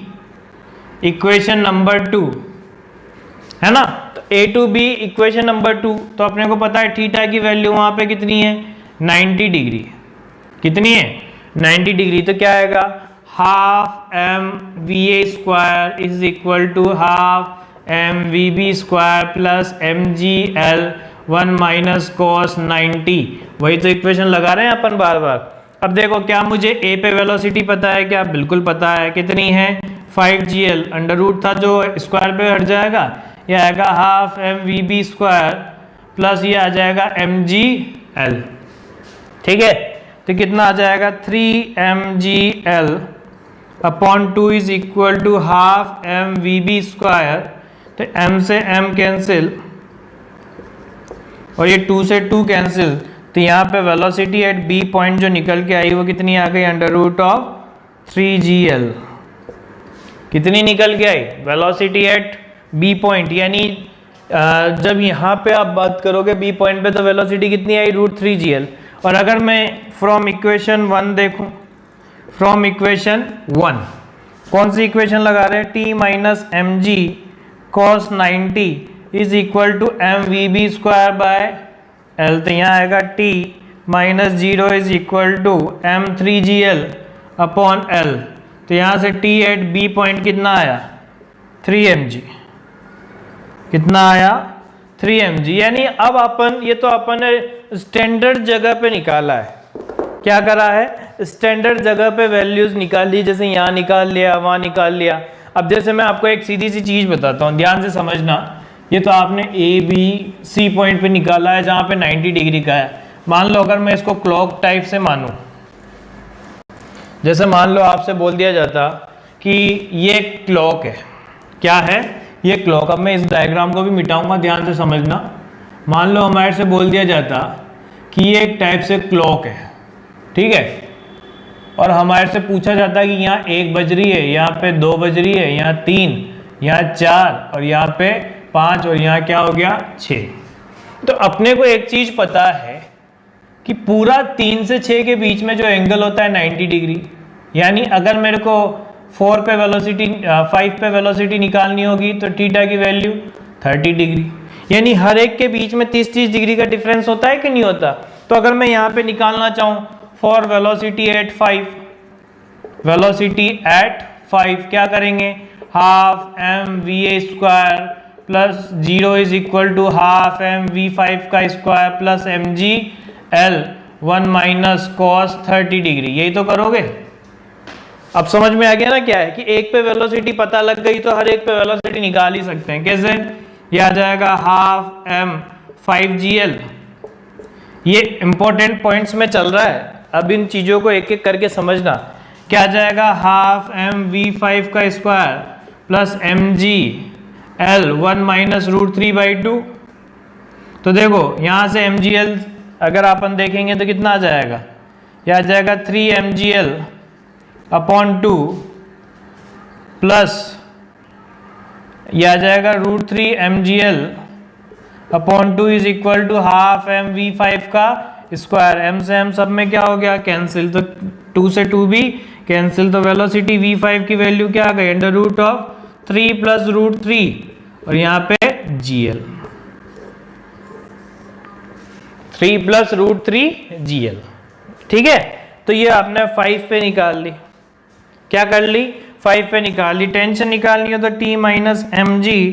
equation number 2, है ना। तो A to B equation number 2, तो अपने को पता है थीटा की वैल्यू वहां पे कितनी है, 90 डिग्री। कितनी है, 90 डिग्री। तो क्या आएगा, half M we A square is equal to half M V B square plus M G L 1 minus cos 90। वही तो इक्वेशन लगा रहे हैं अपन बार बार। अब देखो, क्या मुझे ए पे वेलोसिटी पता है, क्या बिल्कुल पता है, कितनी है, 5gl, अंडर रूट था जो स्क्वायर पे हट जाएगा, ये आएगा half M V B square plus ये आ जाएगा एम जी एल, ठीक है। तो कितना आ जाएगा, 3mgl upon 2 is equal to half M V B square. तो m से m कैंसिल और ये 2 से 2 कैंसिल, तो यहाँ पे वेलोसिटी एट बी पॉइंट जो निकल के आई वो कितनी आ गई, √3gl। कितनी निकल के आई, वेलोसिटी एट बी पॉइंट, यानी जब यहाँ पे आप बात करोगे बी पॉइंट पे तो वेलोसिटी कितनी आई, √3gl। और अगर मैं फ्रॉम इक्वेशन 1 देखूं, फ्रॉम इक्वेशन 1 कौन सी इक्वेशन लगा रहे हैं, T minus M G cos 90 is equal to M V B square by L. तो यहाँ आएगा T minus 0 is equal to M 3gl upon L. तो यहाँ से T एट बी पॉइंट कितना आया, 3mg। कितना आया, 3mg। यानी अब अपन, ये तो अपन ने स्टैंडर्ड जगह पे निकाला है, क्या करा है, स्टैंडर्ड जगह पे वैल्यूज निकाल ली, जैसे यहाँ निकाल लिया, वहाँ निकाल लिया। अब जैसे मैं आपको एक सीधी सी चीज बताता हूँ, ध्यान से समझना। ये तो आपने ए बी सी पॉइंट पे निकाला है जहाँ पे 90 डिग्री का है। मान लो अगर मैं इसको क्लॉक टाइप से मानूं, जैसे मान लो आपसे बोल दिया जाता कि ये क्लॉक है, क्या है, ये क्लॉक। अब मैं इस डायग्राम को भी मिटाऊंगा, ध्यान से समझना। मान लो हमारे से बोल दिया जाता कि ये एक टाइप से क्लॉक है, ठीक है, और हमारे से पूछा जाता है कि यहाँ 1 बज रही है, यहाँ पे 2 बज रही है, यहाँ 3, यहाँ 4 और यहाँ पे 5 और यहाँ क्या हो गया 6। तो अपने को एक चीज पता है कि पूरा 3 से 6 के बीच में जो एंगल होता है 90 डिग्री। यानी अगर मेरे को 5 पे वेलोसिटी निकालनी होगी तो थीटा की वैल्यू 30 डिग्री। यानी हर एक के बीच में 30-30 डिग्री का डिफरेंस होता है कि नहीं होता। तो अगर मैं यहाँ पे निकालना चाहूँ for velocity at 5, velocity at 5 क्या करेंगे, half M we A square plus 0 is equal to half M V 5 का square plus M G L 1 minus cos 30 degree, यही तो करोगे। अब समझ में आ गया ना क्या है कि एक पे वेलोसिटी पता लग गई तो हर एक पे वेलोसिटी निकाल ही सकते हैं। कैसे, ये आ जाएगा हाफ एम 5gl। ये इंपॉर्टेंट पॉइंट्स में चल रहा है, अब इन चीजों को एक एक करके समझना। क्या आ जाएगा, हाफ एम वी 5 का square plus M G L 1 minus √3/2। तो देखो यहां से एम जी एल अगर अपन देखेंगे तो कितना आ जाएगा, यह आ जाएगा 3 mgl/2 प्लस यह आ जाएगा √3 mgl/2 is equal to half M V 5 का स्क्वायर। एम से एम सब में क्या हो गया, कैंसिल, तो 2 से 2 भी कैंसिल, तो वेलोसिटी वी 5 की वैल्यू क्या आ गई, √3 प्लस √3 और यहाँ पे gl, 3 प्लस √3 gl। ठीक है, तो ये आपने 5 पे निकाल ली, क्या कर ली, 5 पे निकाल ली। टेंशन निकालनी हो तो t minus M G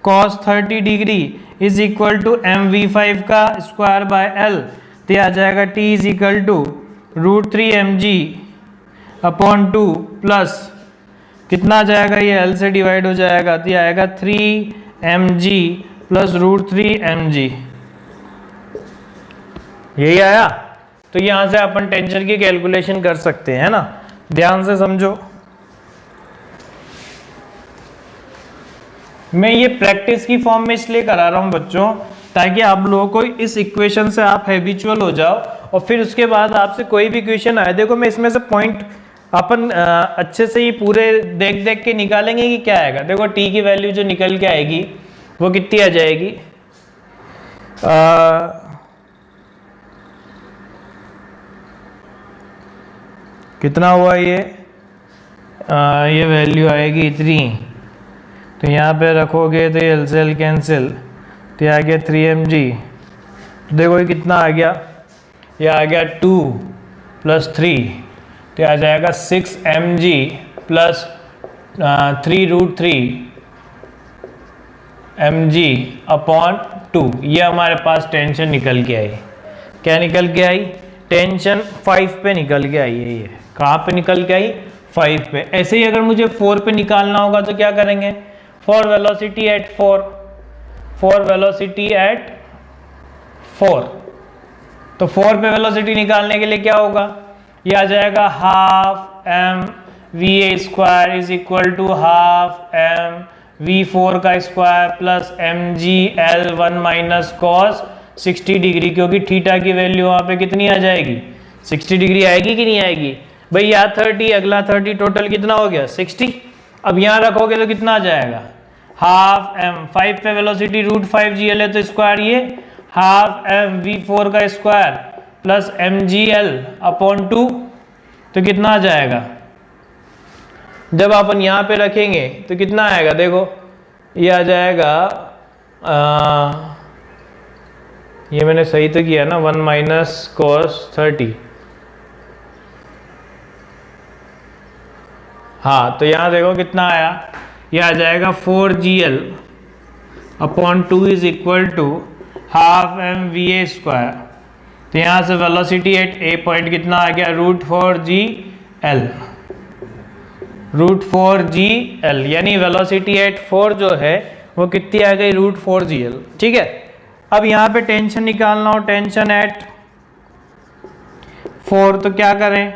cos 30 degree is equal to M V 5 का स्क्वायर बाय एल, तो आ जाएगा t is equal to √3 mg/2 plus कितना आ जाएगा, ये l से डिवाइड हो जाएगा तो ये आएगा 3 mg प्लस √3 mg, यही आया। तो यहां से अपन टेंशन की कैलकुलेशन कर सकते हैं, है ना, ध्यान से समझो। मैं ये प्रैक्टिस की फॉर्म में इसलिए करा रहा हूं बच्चों, ताकि आप लोगों को इस इक्वेशन से आप हैबिचुअल हो जाओ और फिर उसके बाद आपसे कोई भी क्वेश्चन आए। देखो मैं इसमें से पॉइंट अपन अच्छे से ही पूरे देख देख के निकालेंगे कि क्या आएगा। देखो t की वैल्यू जो निकल के आएगी वो कितनी आ जाएगी, कितना हुआ ये वैल्यू आएगी इतनी, तो यहाँ पे रखोगे तो ये एल से एल कैंसिल, तो ये आ गया 3 mg। देखो ये कितना आ गया, ये आ गया 2 प्लस 3, तो आ जाएगा 6 mg प्लस 3√3 mg/2। ये हमारे पास टेंशन निकल के आई। क्या निकल के आई, टेंशन 5 पे निकल के आई है। ये कहाँ पे निकल के आई, 5 पे। ऐसे ही अगर मुझे 4 पे निकालना होगा तो क्या करेंगे, for velocity eight 4, for velocity eight 4, तो 4 पे वेलोसिटी निकालने के लिए क्या होगा, ये आ जाएगा half M we A square is equal to half M V 4 का square plus M G L 1 minus cos 60 degree, क्योंकि थीटा की वैल्यू वहाँ पे कितनी आ जाएगी, 60 डिग्री आएगी कि नहीं आएगी भाई। यहाँ 30 अगला 30, टोटल कितना हो गया 60। अब यहाँ रखोगे तो कितना आ जाएगा, हाफ एम 5 पे वेलोसिटी √5 gl है तो स्क्वायर, ये हाफ एम वी 4 का स्क्वायर प्लस एम जी एल/2, तो कितना आ जाएगा। जब अपन यहाँ पे रखेंगे तो कितना आएगा, देखो ये आ जाएगा ये मैंने सही तो किया ना, 1 माइनस कॉस 30। हाँ, तो यहाँ देखो कितना आया, ये आ जाएगा 4gl/2 is equal to half M we A square. तो यहाँ से वेलोसिटी एट ए पॉइंट कितना आ गया, √4gl, यानी वेलोसिटी एट 4 जो है वो कितनी आ गई, √4gl। ठीक है, अब यहाँ पे टेंशन निकालना हो, टेंशन एट 4, तो क्या करें,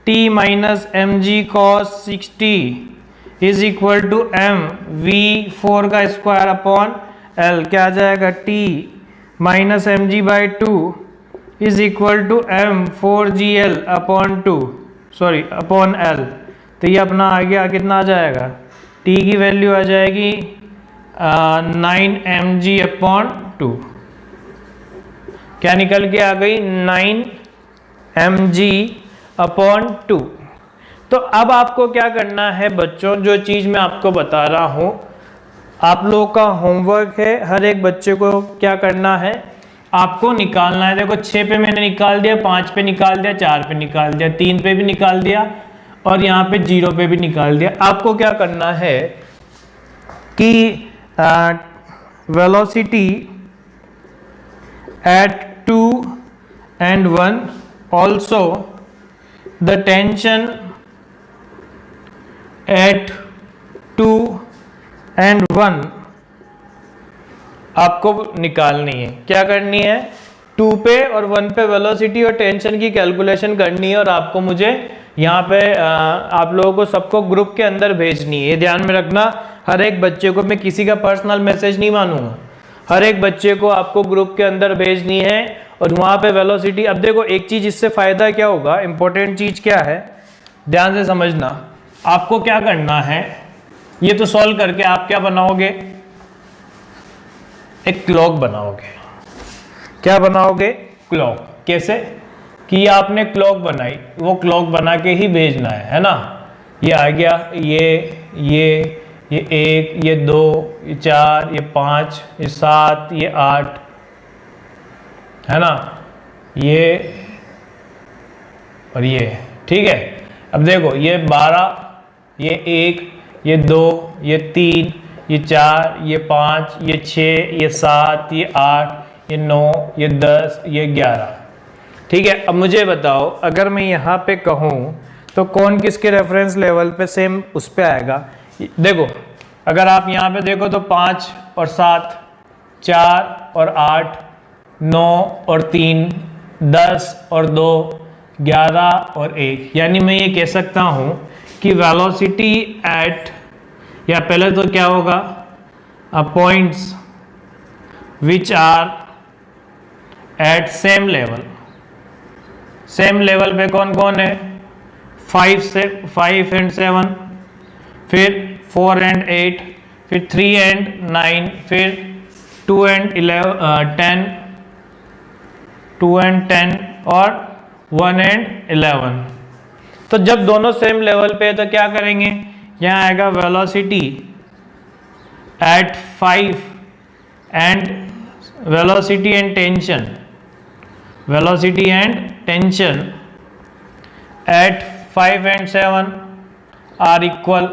t minus M G cos 60 is equal to M V 4 का स्क्वायर अपॉन एल, क्या आ जाएगा, t minus M G by 2 is equal to M 4gl/2 upon L. तो ये अपना आ गया, कितना आ जाएगा, t की वैल्यू आ जाएगी 9 mg/2, क्या निकल के आ गई, 9 mg/2। तो अब आपको क्या करना है बच्चों, जो चीज़ मैं आपको बता रहा हूँ, आप लोगों का होमवर्क है, हर एक बच्चे को क्या करना है, आपको निकालना है। देखो 6 पे मैंने निकाल दिया, 5 पे निकाल दिया, 4 पे निकाल दिया, 3 पे भी निकाल दिया और यहाँ पे 0 पे भी निकाल दिया। आपको क्या करना है कि velocity at 2 and 1, also the tension at 2 and 1 आपको निकालनी है। क्या करनी है? 2 पे और 1 पे वेलोसिटी और टेंशन की कैलकुलेशन करनी है और आपको मुझे यहाँ पे आप लोगों को सबको ग्रुप के अंदर भेजनी है। ये ध्यान में रखना, हर एक बच्चे को, मैं किसी का पर्सनल मैसेज नहीं मानूंगा, हर एक बच्चे को आपको ग्रुप के अंदर भेजनी है और वहाँ पे वेलोसिटी। अब देखो एक चीज़ इससे फ़ायदा क्या होगा, इंपॉर्टेंट चीज़ क्या है, ध्यान से समझना। आपको क्या करना है, ये तो सॉल्व करके आप क्या बनाओगे, एक क्लॉक बनाओगे। क्या बनाओगे? क्लॉक। कैसे? कि ये आपने क्लॉक बनाई, वो क्लॉक बना के ही भेजना है ना। ये आ गया, ये 1, ये 2, ये 4, ये 5, ये 7, ये 8, है ना, ये और ये, ठीक है। अब देखो ये 12, ये 1, ये 2, ये 3, ये 4, ये 5, ये 6, ये 7, ये 8, ये 9, ये 10, ये 11, ठीक है। अब मुझे बताओ, अगर मैं यहाँ पे कहूँ तो कौन किसके रेफरेंस लेवल पे सेम उस पे आएगा? देखो अगर आप यहाँ पे देखो तो 5 और 7, 4 और 8, 9 और 3, 10 और 2, 11 और 1, यानी मैं ये कह सकता हूँ कि वेलोसिटी एट, या पहले तो क्या होगा, points which are at same level. Same level पे कौन कौन है? 5 and 7, फिर 4 and 8, फिर 3 and 9, फिर 2 and 10, 2 and 10 और 1 and 11। तो जब दोनों सेम लेवल पे है तो क्या करेंगे, यहाँ आएगा velocity at 5 and velocity and tension, velocity and tension at 5 and 7 are equal.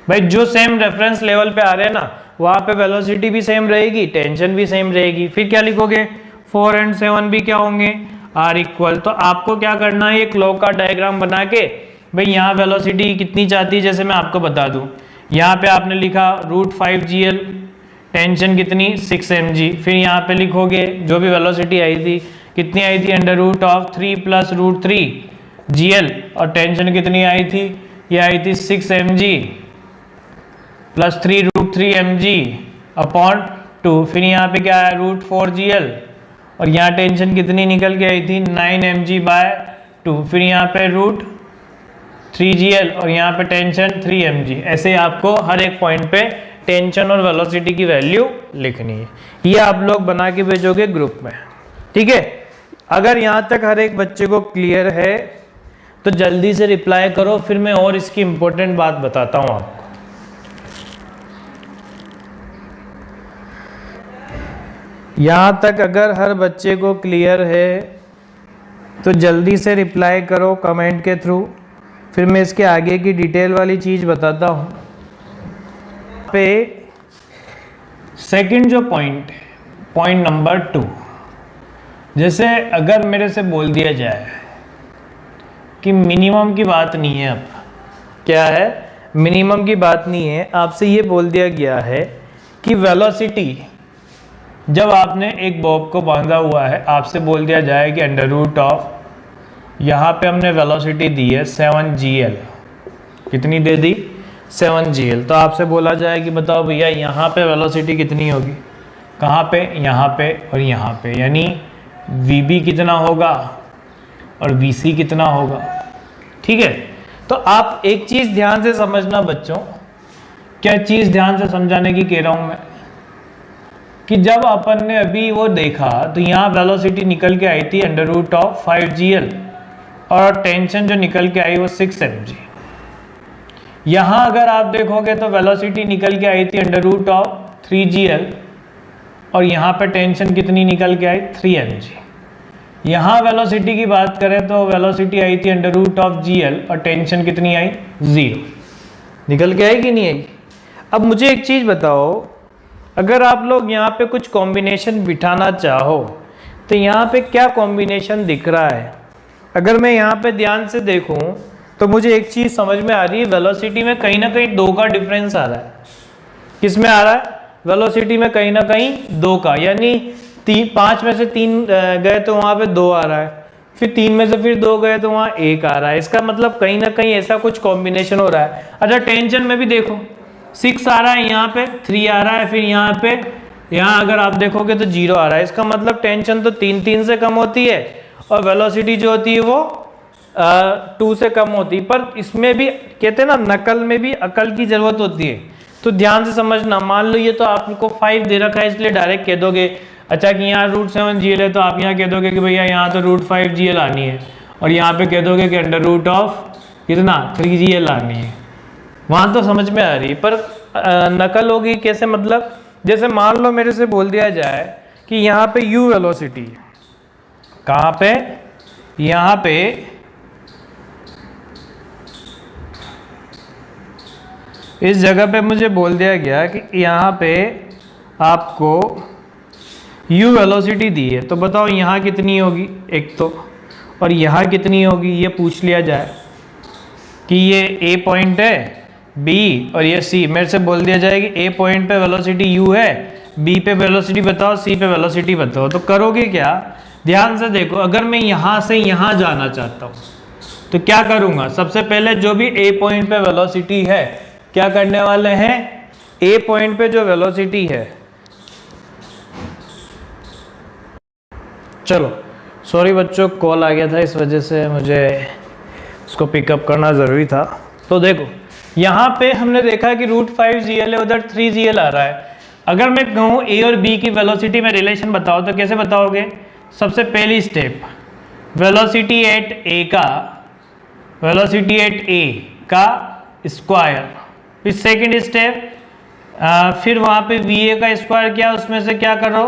भाई जो सेम रेफरेंस लेवल पे आ रहे हैं ना, वहां पे वेलोसिटी भी सेम रहेगी, टेंशन भी सेम रहेगी। फिर क्या लिखोगे, 4 and 7 भी क्या होंगे, आर इक्वल। तो आपको क्या करना है, ये क्लॉक का डायग्राम बना के, भाई यहाँ वेलोसिटी कितनी चाहती है, जैसे मैं आपको बता दूं, यहाँ पे आपने लिखा √5gl, टेंशन कितनी 6 mg। फिर यहाँ पे लिखोगे जो भी वेलोसिटी आई थी, कितनी आई थी, √3 + √3gl, और टेंशन कितनी आई थी, ये आई थी 6 mg + 3 √3 mg/2। फिर यहाँ पे क्या है, √4gl, और यहाँ टेंशन कितनी निकल के आई थी, 9 mg/2। फिर यहाँ पे √3gl और यहाँ पे टेंशन 3 mg। ऐसे आपको हर एक पॉइंट पे टेंशन और वेलोसिटी की वैल्यू लिखनी है। ये आप लोग बना के भेजोगे ग्रुप में, ठीक है। अगर यहाँ तक हर एक बच्चे को क्लियर है तो जल्दी से रिप्लाई करो, फिर मैं और इसकी इंपॉर्टेंट बात बताता हूँ आपको। यहाँ तक अगर हर बच्चे को क्लियर है तो जल्दी से रिप्लाई करो कमेंट के थ्रू, फिर मैं इसके आगे की डिटेल वाली चीज़ बताता हूँ। पे सेकंड जो पॉइंट है, पॉइंट नंबर 2, जैसे अगर मेरे से बोल दिया जाए कि मिनिमम की बात नहीं है, अब क्या है, मिनिमम की बात नहीं है, आपसे ये बोल दिया गया है कि वेलोसिटी, जब आपने एक बॉब को बांधा हुआ है, आपसे बोल दिया जाए कि √, यहाँ पे हमने वेलोसिटी दी है 7gl, कितनी दे दी, 7gl। तो आपसे बोला जाए कि बताओ भैया यहाँ पे वेलोसिटी कितनी होगी, कहाँ पे, यहाँ पे और यहाँ पे, यानी vb कितना होगा और vc कितना होगा, ठीक है। तो आप एक चीज़ ध्यान से समझना बच्चों, क्या चीज़ ध्यान से समझाने की कह रहा हूँ मैं, कि जब अपन ने अभी वो देखा तो यहाँ वेलोसिटी निकल के आई थी √5gl और टेंशन जो निकल के आई वो 6 mg। यहाँ अगर आप देखोगे तो वेलोसिटी निकल के आई थी √3gl और यहाँ पे टेंशन कितनी निकल के आई 3 mg। यहाँ वेलोसिटी की बात करें तो वेलोसिटी आई थी √GL और टेंशन कितनी आई 0। निकल के आई कि नहीं आई। अब मुझे एक चीज़ बताओ, अगर आप लोग यहाँ पे कुछ कॉम्बिनेशन बिठाना चाहो तो यहाँ पे क्या कॉम्बिनेशन दिख रहा है। अगर मैं यहाँ पे ध्यान से देखूँ तो मुझे एक चीज़ समझ में आ रही है, वेलोसिटी में कहीं ना कहीं 2 का डिफरेंस आ रहा है। किस में आ रहा है, वेलोसिटी में कहीं ना कहीं 2 का, यानी 5 में से 3 गए तो वहाँ पे 2 आ रहा है, फिर 3 में से फिर 2 गए तो वहाँ 1 आ रहा है। इसका मतलब कहीं ना कहीं ऐसा कुछ कॉम्बिनेशन हो रहा है। अच्छा टेंशन में भी देखो 6 आ रहा है, यहाँ पे 3 आ रहा है, फिर यहाँ अगर आप देखोगे तो 0 आ रहा है। इसका मतलब टेंशन तो 3 से कम होती है और वेलोसिटी जो होती है वो 2 से कम होती है। पर इसमें भी कहते हैं ना, नकल में भी अकल की जरूरत होती है, तो ध्यान से समझना। मान लो ये तो आपको 5 दे रखा है, इसलिए डायरेक्ट कह दोगे अच्छा कि यहाँ √7GL है, तो आप यहाँ कह दोगे कि भैया यहाँ तो √5GL आनी है, और यहाँ पे कह दोगे कि √of कितना 3GL आनी है। वहाँ तो समझ में आ रही है, पर नकल होगी कैसे, मतलब जैसे मान लो मेरे से बोल दिया जाए कि यहाँ पे u वेलोसिटी है, कहाँ पे, यहाँ पे इस जगह पे मुझे बोल दिया गया कि यहाँ पे आपको u वेलोसिटी दी है, तो बताओ यहाँ कितनी होगी एक तो, और यहाँ कितनी होगी, ये पूछ लिया जाए कि ये A पॉइंट है, B और ये C। मेरे से बोल दिया जाए कि A पॉइंट पे वेलोसिटी u है, B पे वेलोसिटी बताओ, C पे वेलोसिटी बताओ, तो करोगे क्या। ध्यान से देखो, अगर मैं यहाँ से यहाँ जाना चाहता हूँ तो क्या करूँगा, सबसे पहले जो भी A पॉइंट पे वेलोसिटी है क्या करने वाले हैं, A पॉइंट पे जो वेलोसिटी है, चलो सॉरी बच्चों कॉल आ गया था, इस वजह से मुझे उसको पिकअप करना ज़रूरी था। तो देखो यहाँ पे हमने देखा कि √5GL है, उधर 3GL आ रहा है। अगर मैं कहूँ A और B की वेलोसिटी में रिलेशन बताओ तो कैसे बताओगे। सबसे पहली स्टेप वेलोसिटी एट A का स्क्वायर, फिर सेकेंड स्टेप फिर वहाँ पे VA का स्क्वायर किया, उसमें से क्या करो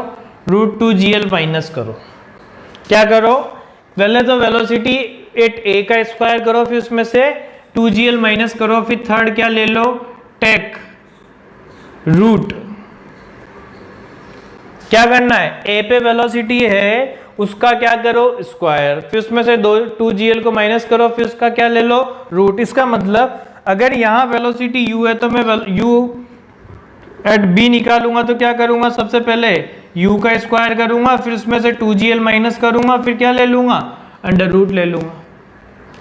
√2GL माइनस करो। क्या करो, पहले तो वेलोसिटी एट A का स्क्वायर करो, फिर उसमें से 2GL माइनस करो, फिर थर्ड क्या ले लो, टेक रूट। क्या करना है, A पे वेलोसिटी है उसका क्या करो स्क्वायर, फिर उसमें से 2GL को माइनस करो, फिर उसका क्या ले लो रूट। इसका मतलब अगर यहाँ वेलोसिटी u है तो मैं u एट B निकालूंगा तो क्या करूंगा, सबसे पहले u का स्क्वायर करूंगा, फिर उसमें से 2GL माइनस करूंगा, फिर क्या ले लूंगा √ ले लूंगा,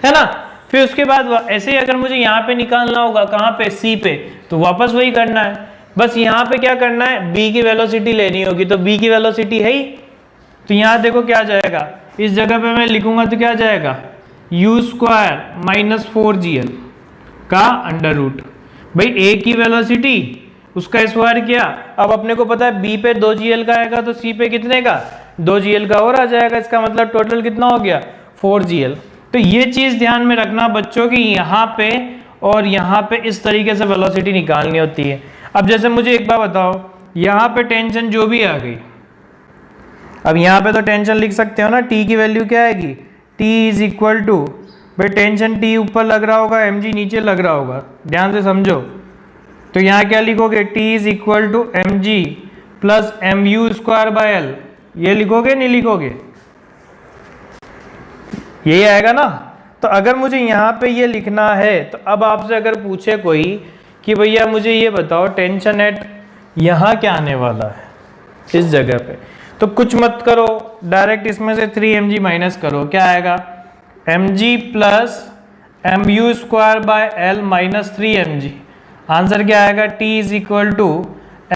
है ना। फिर उसके बाद ऐसे ही अगर मुझे यहाँ पे निकालना होगा, कहाँ पे C पे, तो वापस वही करना है। बस यहाँ पे क्या करना है, B की वेलोसिटी लेनी होगी, तो B की वेलोसिटी है ही, तो यहाँ देखो क्या जाएगा, इस जगह पे मैं लिखूंगा तो क्या जाएगा u² माइनस 4GL का √ भाई A की वेलोसिटी उसका स्क्वायर किया। अब अपने को पता है B पे 2GL का आएगा तो C पे कितने का 2GL का और आ जाएगा। इसका मतलब टोटल कितना हो गया 4GL। तो ये चीज़ ध्यान में रखना बच्चों की, यहाँ पे और यहाँ पे इस तरीके से वेलोसिटी निकालनी होती है। अब जैसे मुझे एक बार बताओ, यहाँ पे टेंशन जो भी आ गई, अब यहाँ पे तो टेंशन लिख सकते हो ना, T की वैल्यू क्या आएगी, T = भाई टेंशन T ऊपर लग रहा होगा, mg नीचे लग रहा होगा, ध्यान से समझो। तो यहाँ क्या लिखोगे, T = mg प्लस mu²/L, ये लिखोगे नहीं लिखोगे, यही आएगा ना। तो अगर मुझे यहाँ पे ये लिखना है, तो अब आपसे अगर पूछे कोई कि भैया मुझे ये बताओ टेंशन एट यहाँ क्या आने वाला है इस जगह पे, तो कुछ मत करो, डायरेक्ट इसमें से 3 mg माइनस करो, क्या आएगा mg plus mu²/L minus 3 mg। Answer क्या आएगा, T =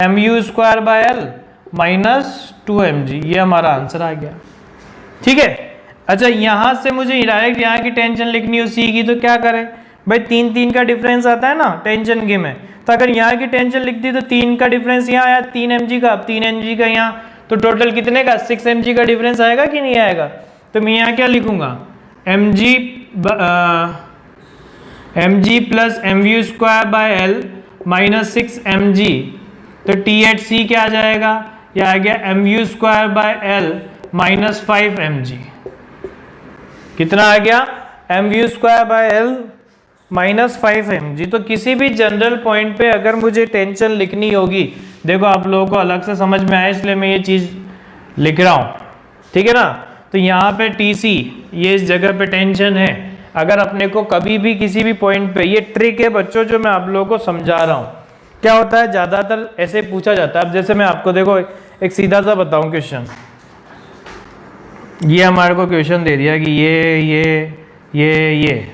mu²/L माइनस 2 mg। ये हमारा आंसर आ गया, ठीक है। अच्छा यहाँ से मुझे डायरेक्ट यहाँ की टेंशन लिखनी हो C की, तो क्या करें भाई, 3 का डिफरेंस आता है ना टेंशन के में, तो अगर यहाँ की टेंशन लिख दी तो 3 का डिफरेंस यहाँ आया 3 mg का, अब 3 mg का यहाँ, तो टोटल कितने का 6 mg का डिफरेंस आएगा कि नहीं आएगा। तो मैं यहाँ क्या लिखूंगा, mg plus mu²/L minus 6 mg, तो T एट C क्या आ जाएगा, ये आ गया mu² bye L minus 5 mg। कितना आ गया? mu² bye L minus 5 mg। तो किसी भी जनरल पॉइंट पे अगर मुझे टेंशन लिखनी होगी, देखो आप लोगों को अलग से समझ में आया इसलिए मैं ये चीज़ लिख रहा हूँ, ठीक है ना। तो यहाँ पे TC, ये इस जगह पे टेंशन है। अगर अपने को कभी भी किसी भी पॉइंट पे, ये ट्रिक है बच्चों जो मैं आप लोगों को समझा रहा हूँ, क्या होता है ज़्यादातर ऐसे पूछा जाता है। अब जैसे मैं आपको देखो एक सीधा सा बताऊँ क्वेश्चन, ये हमारे को क्वेश्चन दे दिया कि ये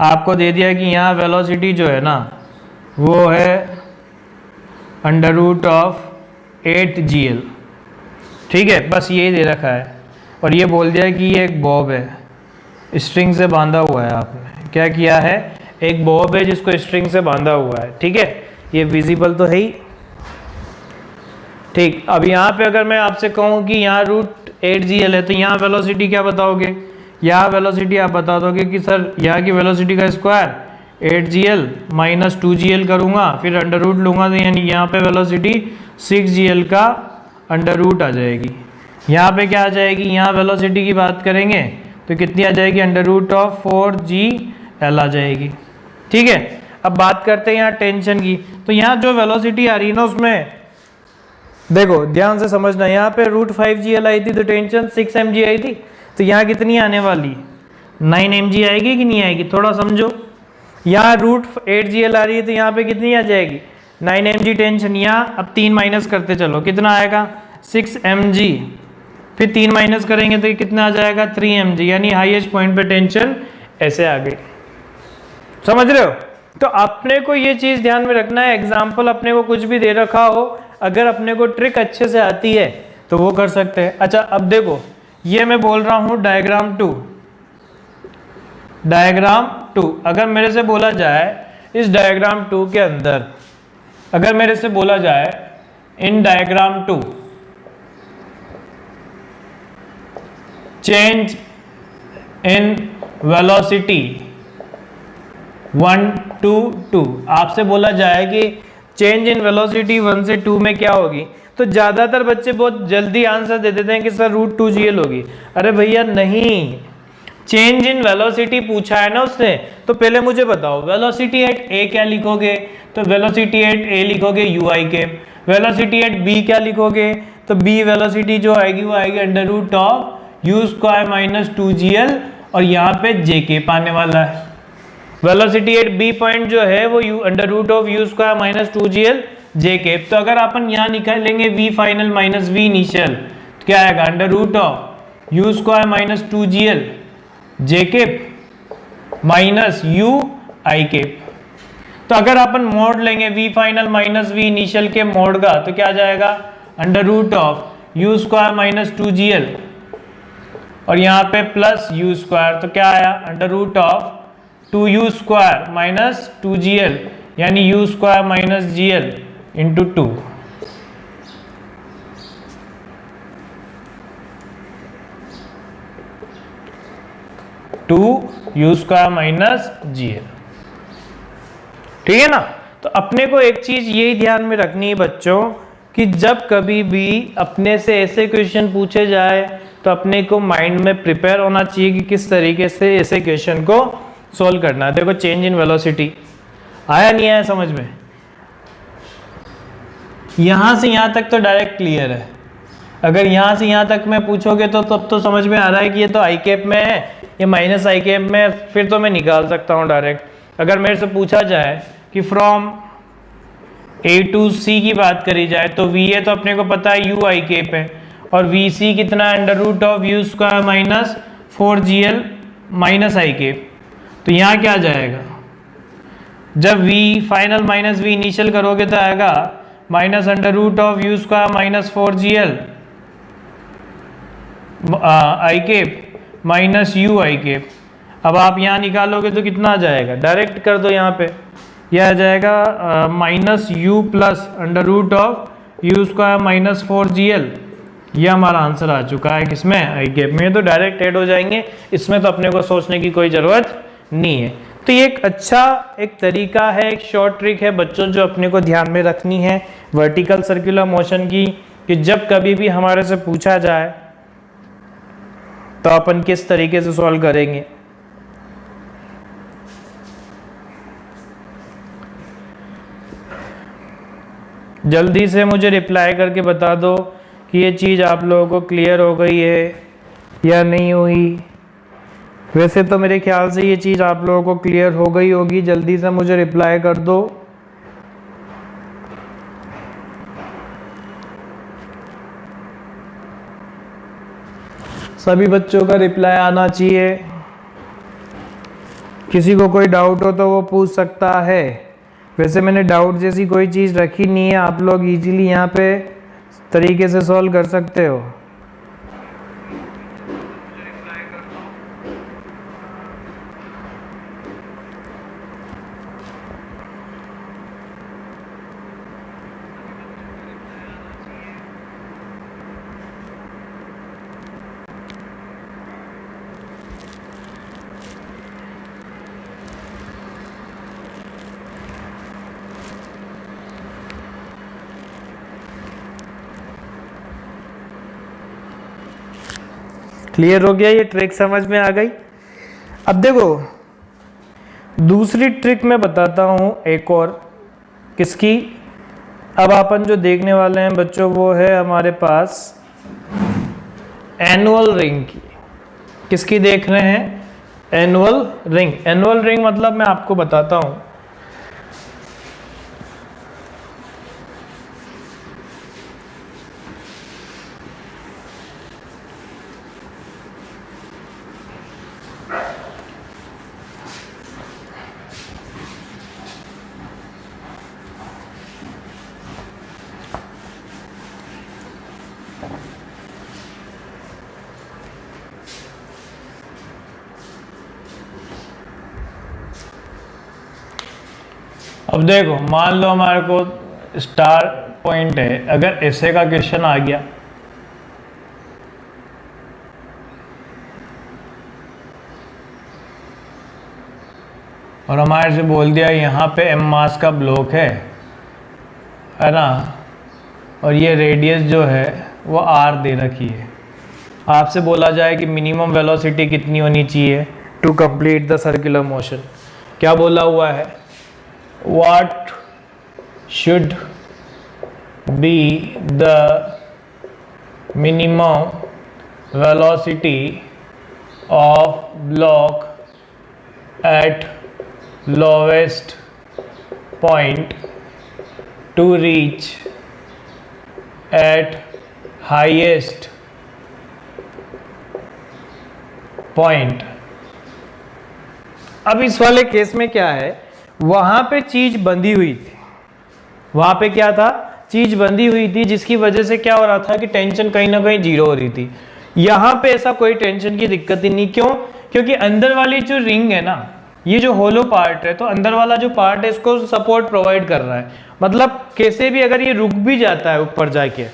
आपको दे दिया कि यहाँ वेलोसिटी जो है ना वो है √8 GL, ठीक है, बस ये दे रखा है। और ये बोल दिया कि ये एक बॉब है, स्ट्रिंग से बांधा हुआ है। आपने क्या किया है? एक बॉब है जिसको स्ट्रिंग से बांधा हुआ है, ठीक है, ये विजिबल तो है ही, ठीक। अब यहाँ पे अगर मैं आपसे कहूँ कि यहाँ √8 GL है, तो यहाँ वेलोसिटी क्या बताओगे? यहाँ वेलोसिटी आप बता दोगे कि सर यहाँ की वेलोसिटी का स्क्वायर 8 GL माइनस 2 GL करूँगा, फिर अंडर रूट लूँगा, तो यानी यहाँ पे वेलोसिटी 6 GL का अंडर रूट आ जाएगी। यहाँ पे क्या आ जाएगी? यहाँ वेलोसिटी की बात करेंगे तो कितनी आ जाएगी? √4 GL आ जाएगी, ठीक है। अब बात करते हैं यहाँ टेंशन की। तो यहाँ जो वेलोसिटी आ रही है ना उसमें देखो ध्यान से समझना, यहाँ पे √5 GL आई थी तो टेंशन 6 mg आई थी, तो यहाँ कितनी आने वाली? 9 mg आएगी कि नहीं आएगी? थोड़ा समझो। यहाँ √8 GL आ रही है तो यहाँ पे कितनी आ जाएगी? 9 mg टेंशन। यहाँ अब 3 माइनस करते चलो, कितना आएगा? 6 mg, फिर 3 माइनस करेंगे तो कितना आ जाएगा? 3 mg, यानी हाईएस्ट पॉइंट पे टेंशन ऐसे आ गई। समझ रहे हो? तो अपने को ये चीज़ ध्यान में रखना है, एग्जाम्पल अपने को कुछ भी दे रखा हो, अगर अपने को ट्रिक अच्छे से आती है तो वो कर सकते हैं। अच्छा अब देखो, ये मैं बोल रहा हूँ डायग्राम 2। अगर मेरे से बोला जाए इस डायग्राम 2 के अंदर, अगर मेरे से बोला जाए in diagram 2 change in velocity 1 to 2, आपसे बोला जाए कि चेंज इन वेलोसिटी 1 से 2 में क्या होगी, तो ज़्यादातर बच्चे बहुत जल्दी आंसर दे देते हैं कि सर √2 GL होगी। अरे भैया नहीं, चेंज इन वेलोसिटी पूछा है ना उसने, तो पहले मुझे बताओ वेलोसिटी एट A क्या लिखोगे? तो वेलोसिटी एट A लिखोगे UI के। वेलोसिटी एट B क्या लिखोगे? तो B वेलोसिटी जो आएगी वो आएगी √U² माइनस 2GL, और यहाँ पे JK पाने वाला है। वेलोसिटी एट B पॉइंट जो है वो √U² माइनस 2GL JK। तो अगर अपन यहाँ निकालेंगे V final minus V initial, तो क्या आएगा? √U² minus 2GL JK minus UI। तो अगर अपन मोड लेंगे V final minus V initial के मोड का, तो क्या आ जाएगा? √U² माइनस 2GL, और यहाँ पे प्लस U², तो क्या आया? √2U² माइनस 2GL, यानी U² minus GL into 2। U² minus GL, ठीक है ना। तो अपने को एक चीज यही ध्यान में रखनी है बच्चों कि जब कभी भी अपने से ऐसे क्वेश्चन पूछे जाए तो अपने को माइंड में प्रिपेयर होना चाहिए कि किस तरीके से ऐसे क्वेश्चन को सोल्व करना है। देखो चेंज इन वेलोसिटी आया नहीं आया समझ में? यहां से यहां तक तो डायरेक्ट क्लियर है। अगर यहां से यहां तक में पूछोगे तो तब तो समझ में आ रहा है कि ये तो आई कैप में है, ये माइनस आई कैप में है, फिर तो मैं निकाल सकता हूं डायरेक्ट। अगर मेरे से पूछा जाए कि फ्रॉम A to C की बात करी जाए तो VA तो अपने को पता है U आई कैप है, और VC कितना? √U² माइनस 4GL माइनस आई कैप। तो यहाँ क्या जाएगा? जब V final minus V initial करोगे तो आएगा माइनस √U² माइनस 4GL आई कैप माइनस U आई कैप। अब आप यहाँ निकालोगे तो कितना आ जाएगा? डायरेक्ट कर दो, यहाँ पे यह आ जाएगा minus U plus √U² minus 4GL। यह हमारा आंसर आ चुका है किसमें? आई कैप में। तो डायरेक्ट ऐड हो जाएंगे, इसमें तो अपने को सोचने की कोई ज़रूरत नहीं है। तो ये एक अच्छा एक तरीका है, एक शॉर्ट ट्रिक है बच्चों जो अपने को ध्यान में रखनी है वर्टिकल सर्कुलर मोशन की, कि जब कभी भी हमारे से पूछा जाए तो अपन किस तरीके से सॉल्व करेंगे। जल्दी से मुझे रिप्लाई करके बता दो कि ये चीज़ आप लोगों को क्लियर हो गई है या नहीं हुई। वैसे तो मेरे ख्याल से ये चीज़ आप लोगों को क्लियर हो गई होगी, जल्दी से मुझे रिप्लाई कर दो। सभी बच्चों का रिप्लाई आना चाहिए। किसी को कोई डाउट हो तो वो पूछ सकता है। वैसे मैंने डाउट जैसी कोई चीज़ रखी नहीं है, आप लोग इजीली यहाँ पे तरीके से सॉल्व कर सकते हो। क्लियर हो गया, ये ट्रिक समझ में आ गई। अब देखो दूसरी ट्रिक मैं बताता हूं एक और, किसकी। अब अपन जो देखने वाले हैं बच्चों वो है हमारे पास एनुअल रिंग की। किसकी देख रहे हैं? Annual ring. एनुअल रिंग मतलब मैं आपको बताता हूं। अब देखो मान लो हमारे को स्टार पॉइंट है, अगर ऐसे का क्वेश्चन आ गया और हमारे से बोल दिया यहाँ पे m मास का ब्लॉक है ना, और ये रेडियस जो है वो r दे रखी है। आपसे बोला जाए कि मिनिमम वेलोसिटी कितनी होनी चाहिए to complete the circular motion. क्या बोला हुआ है? What should be the minimum velocity of block at lowest point to reach at highest point। अब इस वाले केस में क्या है, वहां पे चीज बंधी हुई थी। वहां पे क्या था? चीज बंधी हुई थी, जिसकी वजह से क्या हो रहा था कि टेंशन कहीं ना कहीं जीरो हो रही थी। यहां पे ऐसा कोई टेंशन की दिक्कत ही नहीं। क्यों? क्योंकि अंदर वाली जो रिंग है ना, ये जो होलो पार्ट है, तो अंदर वाला जो पार्ट है इसको सपोर्ट प्रोवाइड कर रहा है। मतलब कैसे भी अगर ये रुक भी जाता है ऊपर जाके,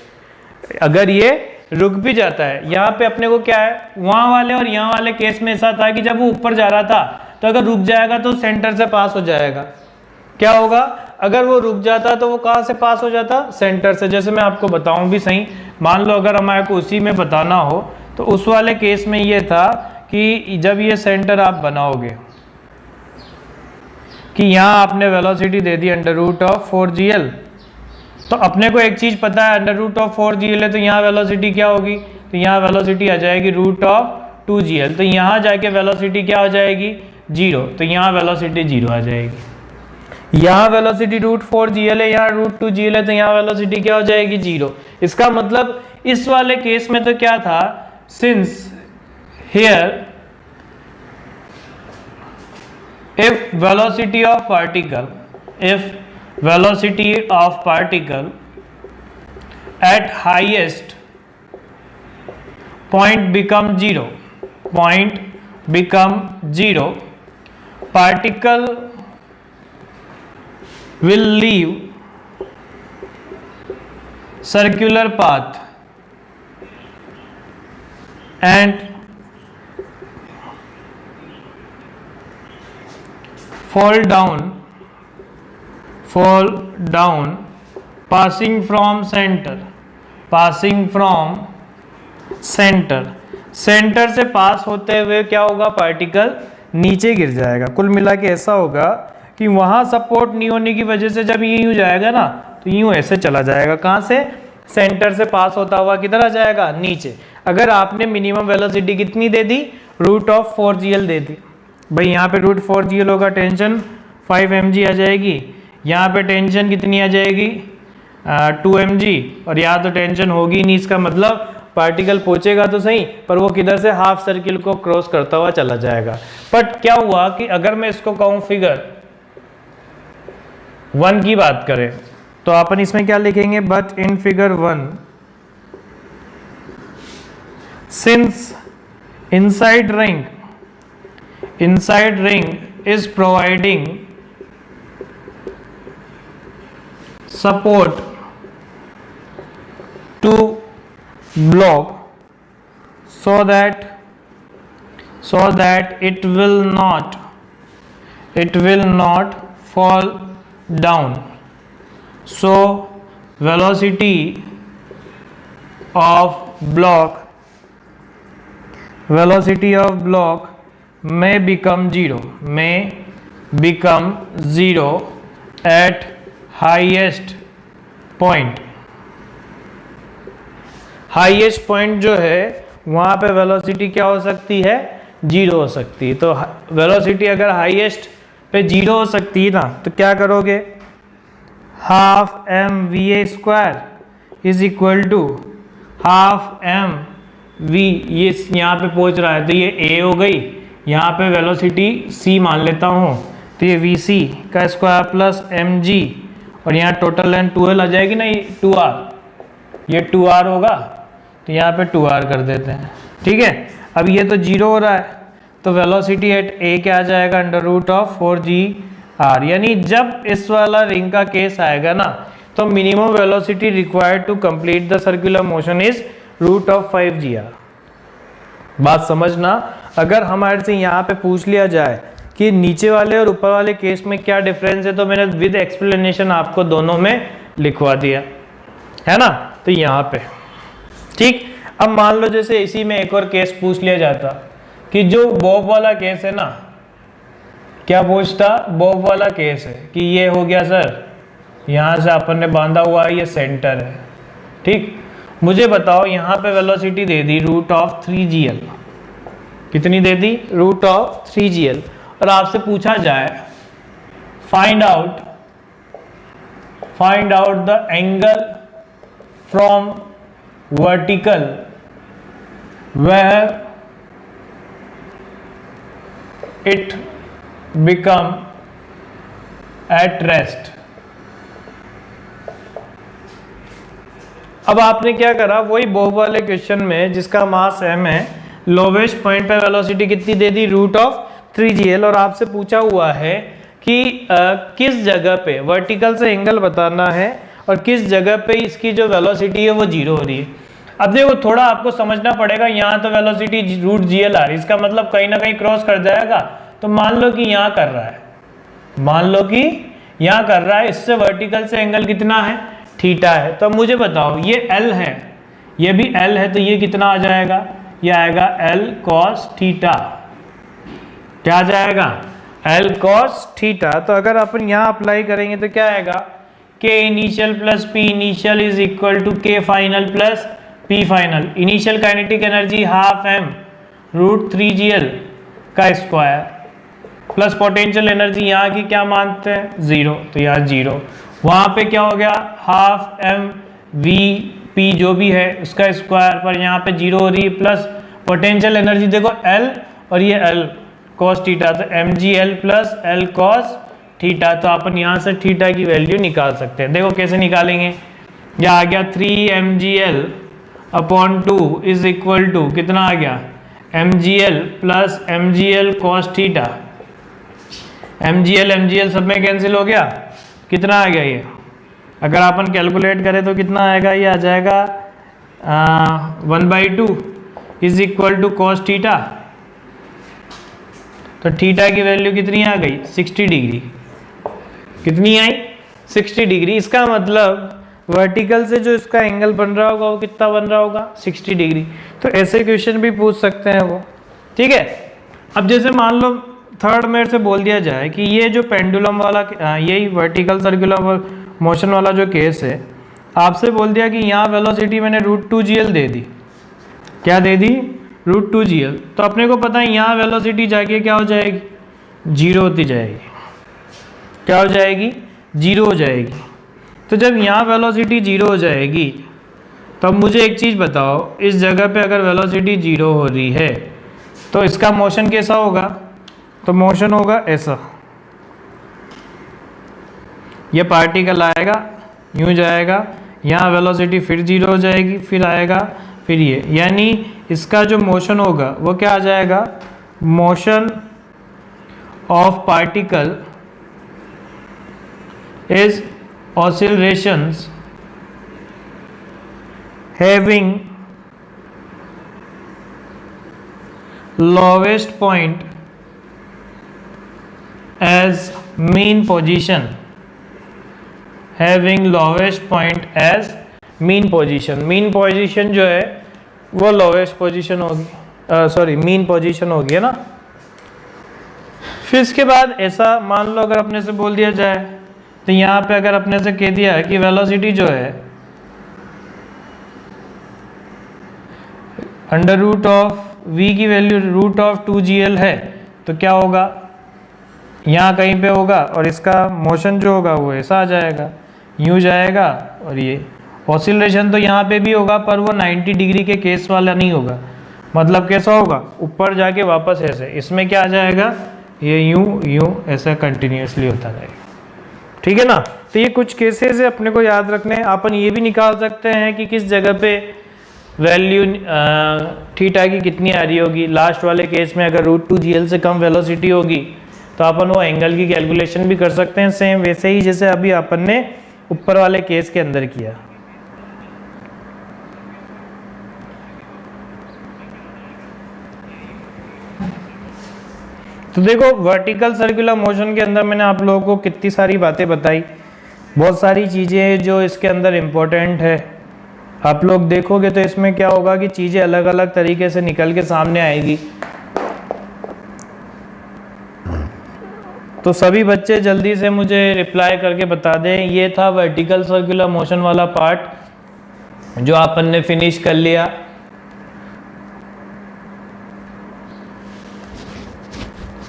अगर ये रुक भी जाता है, यहाँ पे अपने को क्या है, वहां वाले और यहाँ वाले केस में ऐसा था कि जब वो ऊपर जा रहा था तो अगर रुक जाएगा तो सेंटर से पास हो जाएगा। क्या होगा? अगर वो रुक जाता तो वो कहाँ से पास हो जाता? सेंटर से। जैसे मैं आपको बताऊं भी सही, मान लो अगर हमारे को उसी में बताना हो तो उस वाले केस में ये था कि जब ये सेंटर आप बनाओगे कि यहाँ आपने वेलोसिटी दे दी √4gl, तो अपने को एक चीज पता है √4gl है, तो यहाँ वेलोसिटी क्या होगी? तो यहाँ वेलोसिटी आ जाएगी √2gl। तो यहाँ जाके वेलोसिटी क्या हो जाएगी? 0। तो यहाँ वेलोसिटी 0 आ जाएगी। यहाँ वेलोसिटी √4gl है, यहाँ √2gl है, तो यहाँ वेलोसिटी क्या हो जाएगी? 0। इसका मतलब इस वाले केस में तो क्या था, since here if velocity of particle at highest point become 0, particle will leave circular path and fall down passing from center centre से पास होते हुए क्या होगा, पार्टिकल नीचे गिर जाएगा। कुल मिला के ऐसा होगा कि वहां सपोर्ट नहीं होने की वजह से जब ये यूं जाएगा ना, तो यूं ऐसे चला जाएगा। कहां से, सेंटर से पास होता हुआ किधर आ जाएगा, नीचे। अगर आपने मिनिमम वेलोसिटी कितनी दे दी, √4gl दे दी भाई, यहाँ पे √4gl होगा, टेंशन 5 mg आ जाएगी। यहाँ पे टेंशन कितनी आ जाएगी, 2 mg, और यहाँ तो टेंशन होगी नहीं। इसका मतलब पार्टिकल पहुंचेगा तो सही, पर वो किधर से हाफ सर्किल को क्रॉस करता हुआ चला जाएगा। बट क्या हुआ कि अगर मैं इसको कहूं फिगर 1 की बात करें, तो अपन इसमें क्या लिखेंगे, but in figure 1 since inside ring is providing support to block so that it will not fall down, so velocity of block may become zero at highest point। Highest point जो है वहां पे वेलोसिटी क्या हो सकती है, 0 हो सकती है। तो वेलोसिटी अगर हाईएस्ट पे 0 हो सकती है ना, तो क्या करोगे, half mva² is equal to half mv, ये यहाँ पे पहुंच रहा है तो ये a हो गई, यहाँ पे वेलोसिटी c मान लेता हूँ, तो ये vc का स्क्वायर प्लस mg, और यहाँ टोटल लेंथ 12 आ जाएगी ना, ये 2r, ये 2r होगा, तो यहाँ पे 2r कर देते हैं। ठीक है, अब ये तो 0 हो रहा है, तो वेलोसिटी एट a क्या आ जाएगा, √4gr। यानी जब इस वाला रिंग का केस आएगा ना, तो minimum velocity required to complete the circular motion is √5gr। बात समझना, अगर हमारे से यहाँ पे पूछ लिया जाए कि नीचे वाले और ऊपर वाले केस में क्या डिफरेंस है, तो मैंने विद एक्सप्लेनेशन आपको दोनों में लिखवा दिया है ना। तो यहाँ पे ठीक। अब मान लो जैसे इसी में एक और केस पूछ लिया जाता कि जो बॉब वाला केस है ना, क्या पूछता, बॉब वाला केस है कि ये हो गया सर, यहाँ से अपन ने बांधा हुआ है, ये सेंटर है। ठीक, मुझे बताओ यहाँ पे वेलोसिटी दे दी √3gl, कितनी दे दी, √3gl, और आपसे पूछा जाए find out the angle from vertical where it become at rest। अब आपने क्या करा, वही बॉब वाले क्वेश्चन में जिसका मास m है, लोवेस्ट पॉइंट पे वेलोसिटी कितनी दे दी, √3gl, और आपसे पूछा हुआ है कि किस जगह पे वर्टिकल से एंगल बताना है और किस जगह पे इसकी जो वेलोसिटी है वो 0 हो रही है। अब देखो थोड़ा आपको समझना पड़ेगा, यहाँ तो वेलोसिटी √gl आ रही है, इसका मतलब कहीं ना कहीं क्रॉस कर जाएगा। तो मान लो कि यहाँ कर रहा है, इससे वर्टिकल से एंगल कितना है, थीटा है। तो मुझे बताओ ये L है, ये भी L है, तो ये कितना आ जाएगा, ये आएगा L cos थीटा। क्या आ जाएगा, L cos थीटा। तो अगर अपन यहाँ अप्लाई करेंगे तो क्या आएगा, K initial plus P initial is equal to K final plus P final. Initial kinetic energy half m √3gl का स्क्वायर प्लस पोटेंशियल एनर्जी यहाँ की क्या मानते हैं, 0, तो यहाँ 0। वहाँ पे क्या हो गया, हाफ m v p जो भी है उसका स्क्वायर, पर यहाँ पे 0 हो रही है, प्लस पोटेंशियल एनर्जी देखो L और ये L cos थीटा, तो mgl plus L cos theta. तो अपन यहाँ से थीटा की वैल्यू निकाल सकते हैं। देखो कैसे निकालेंगे, यह आ गया 3mgl/2 इज इक्वल टू कितना आ गया, mgl plus mgl cos theta. mgl सब में कैंसिल हो गया, कितना आ गया ये, अगर अपन कैलकुलेट करें तो कितना आएगा, ये आ जाएगा 1/2 is equal to cos theta. तो थीटा की वैल्यू कितनी आ गई 60 डिग्री। कितनी आई 60 डिग्री। इसका मतलब वर्टिकल से जो इसका एंगल बन रहा होगा वो कितना बन रहा होगा 60 डिग्री। तो ऐसे क्वेश्चन भी पूछ सकते हैं वो, ठीक है। अब जैसे मान लो थर्ड मेरे से बोल दिया जाए कि ये जो पेंडुलम वाला यही वर्टिकल सर्कुलर मोशन वाला जो केस है, आपसे बोल दिया कि यहाँ वेलोसिटी मैंने √2gl दे दी। क्या दे दी √2gl। तो अपने को पता है यहाँ वेलोसिटी जाके क्या हो जाएगी 0 होती जाएगी। क्या हो जाएगी 0 हो जाएगी। तो जब यहाँ वेलोसिटी 0 हो जाएगी तो अब मुझे एक चीज़ बताओ, इस जगह पे अगर वेलोसिटी 0 हो रही है तो इसका मोशन कैसा होगा। तो मोशन होगा ऐसा, ये पार्टिकल आएगा यूँ जाएगा, यहाँ वेलोसिटी फिर 0 हो जाएगी, फिर आएगा फिर ये, यानी इसका जो मोशन होगा वो क्या आ जाएगा motion of particle is oscillations having lowest point as mean position, having lowest point as mean position। mean position जो है वो lowest position होगी, सॉरी mean position होगी, है ना। फिर इसके बाद ऐसा मान लो अगर अपने से बोल दिया जाए, तो यहाँ पे अगर अपने से कह दिया कि वेलोसिटी जो है √v की वैल्यू √2gl है, तो क्या होगा यहाँ कहीं पे होगा और इसका मोशन जो होगा वो ऐसा आ जाएगा, यूँ जाएगा। और ये ऑसिलेशन तो यहाँ पे भी होगा पर वो 90 डिग्री के केस वाला नहीं होगा। मतलब कैसा होगा ऊपर जाके वापस ऐसे, इसमें क्या आ जाएगा ये यूँ ऐसा कंटिन्यूसली होता रहेगा, ठीक है ना। तो ये कुछ केसेस है अपने को याद रखने हैं। अपन ये भी निकाल सकते हैं कि किस जगह पे वैल्यू थीटा की कितनी आ रही होगी। लास्ट वाले केस में अगर √2gl से कम वेलोसिटी होगी तो अपन वो एंगल की कैलकुलेशन भी कर सकते हैं, सेम वैसे ही जैसे अभी अपन ने ऊपर वाले केस के अंदर किया। तो देखो वर्टिकल सर्कुलर मोशन के अंदर मैंने आप लोगों को कितनी सारी बातें बताई, बहुत सारी चीज़ें जो इसके अंदर इम्पोर्टेंट है। आप लोग देखोगे तो इसमें क्या होगा कि चीज़ें अलग अलग तरीके से निकल के सामने आएगी। तो सभी बच्चे जल्दी से मुझे रिप्लाई करके बता दें। ये था वर्टिकल सर्कुलर मोशन वाला पार्ट जो अपन ने फिनिश कर लिया।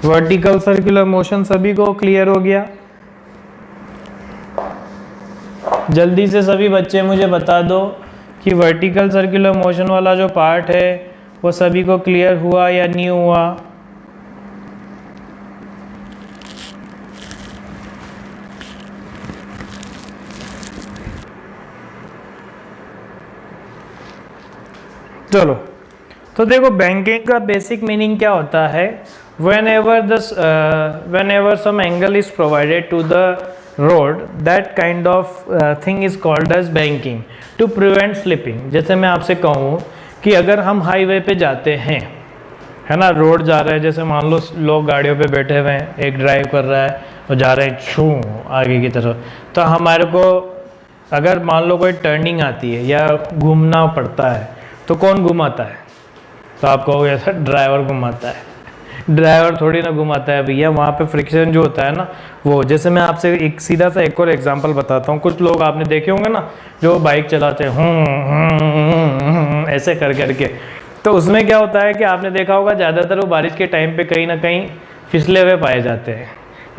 वर्टिकल सर्कुलर मोशन सभी को क्लियर हो गया। जल्दी से सभी बच्चे मुझे बता दो कि वर्टिकल सर्कुलर मोशन वाला जो पार्ट है वो सभी को क्लियर हुआ या नहीं हुआ। चलो तो देखो बैंकिंग का बेसिक मीनिंग क्या होता है। whenever some angle is provided to the road, that kind of thing is called as banking to prevent slipping। जैसे मैं आपसे कहूँ कि अगर हम हाईवे पे जाते हैं, है ना, रोड जा रहा है, जैसे मान लो लोग गाड़ियों पे बैठे हुए हैं, एक ड्राइव कर रहा है और जा रहे हैं छू आगे की तरफ, तो हमारे को अगर मान लो कोई टर्निंग आती है या घूमना पड़ता है तो कौन घुमाता है? तो आप कहोगे ऐसा ड्राइवर घुमाता है। ड्राइवर थोड़ी ना घुमाता है भैया, वहाँ पे फ्रिक्शन जो होता है ना वो। जैसे मैं आपसे एक सीधा सा एक और एग्जांपल बताता हूँ। कुछ लोग आपने देखे होंगे ना जो बाइक चलाते हैं ऐसे कर करके, तो उसमें क्या होता है कि आपने देखा होगा ज़्यादातर वो बारिश के टाइम पे कहीं ना कहीं फिसले हुए पाए जाते हैं।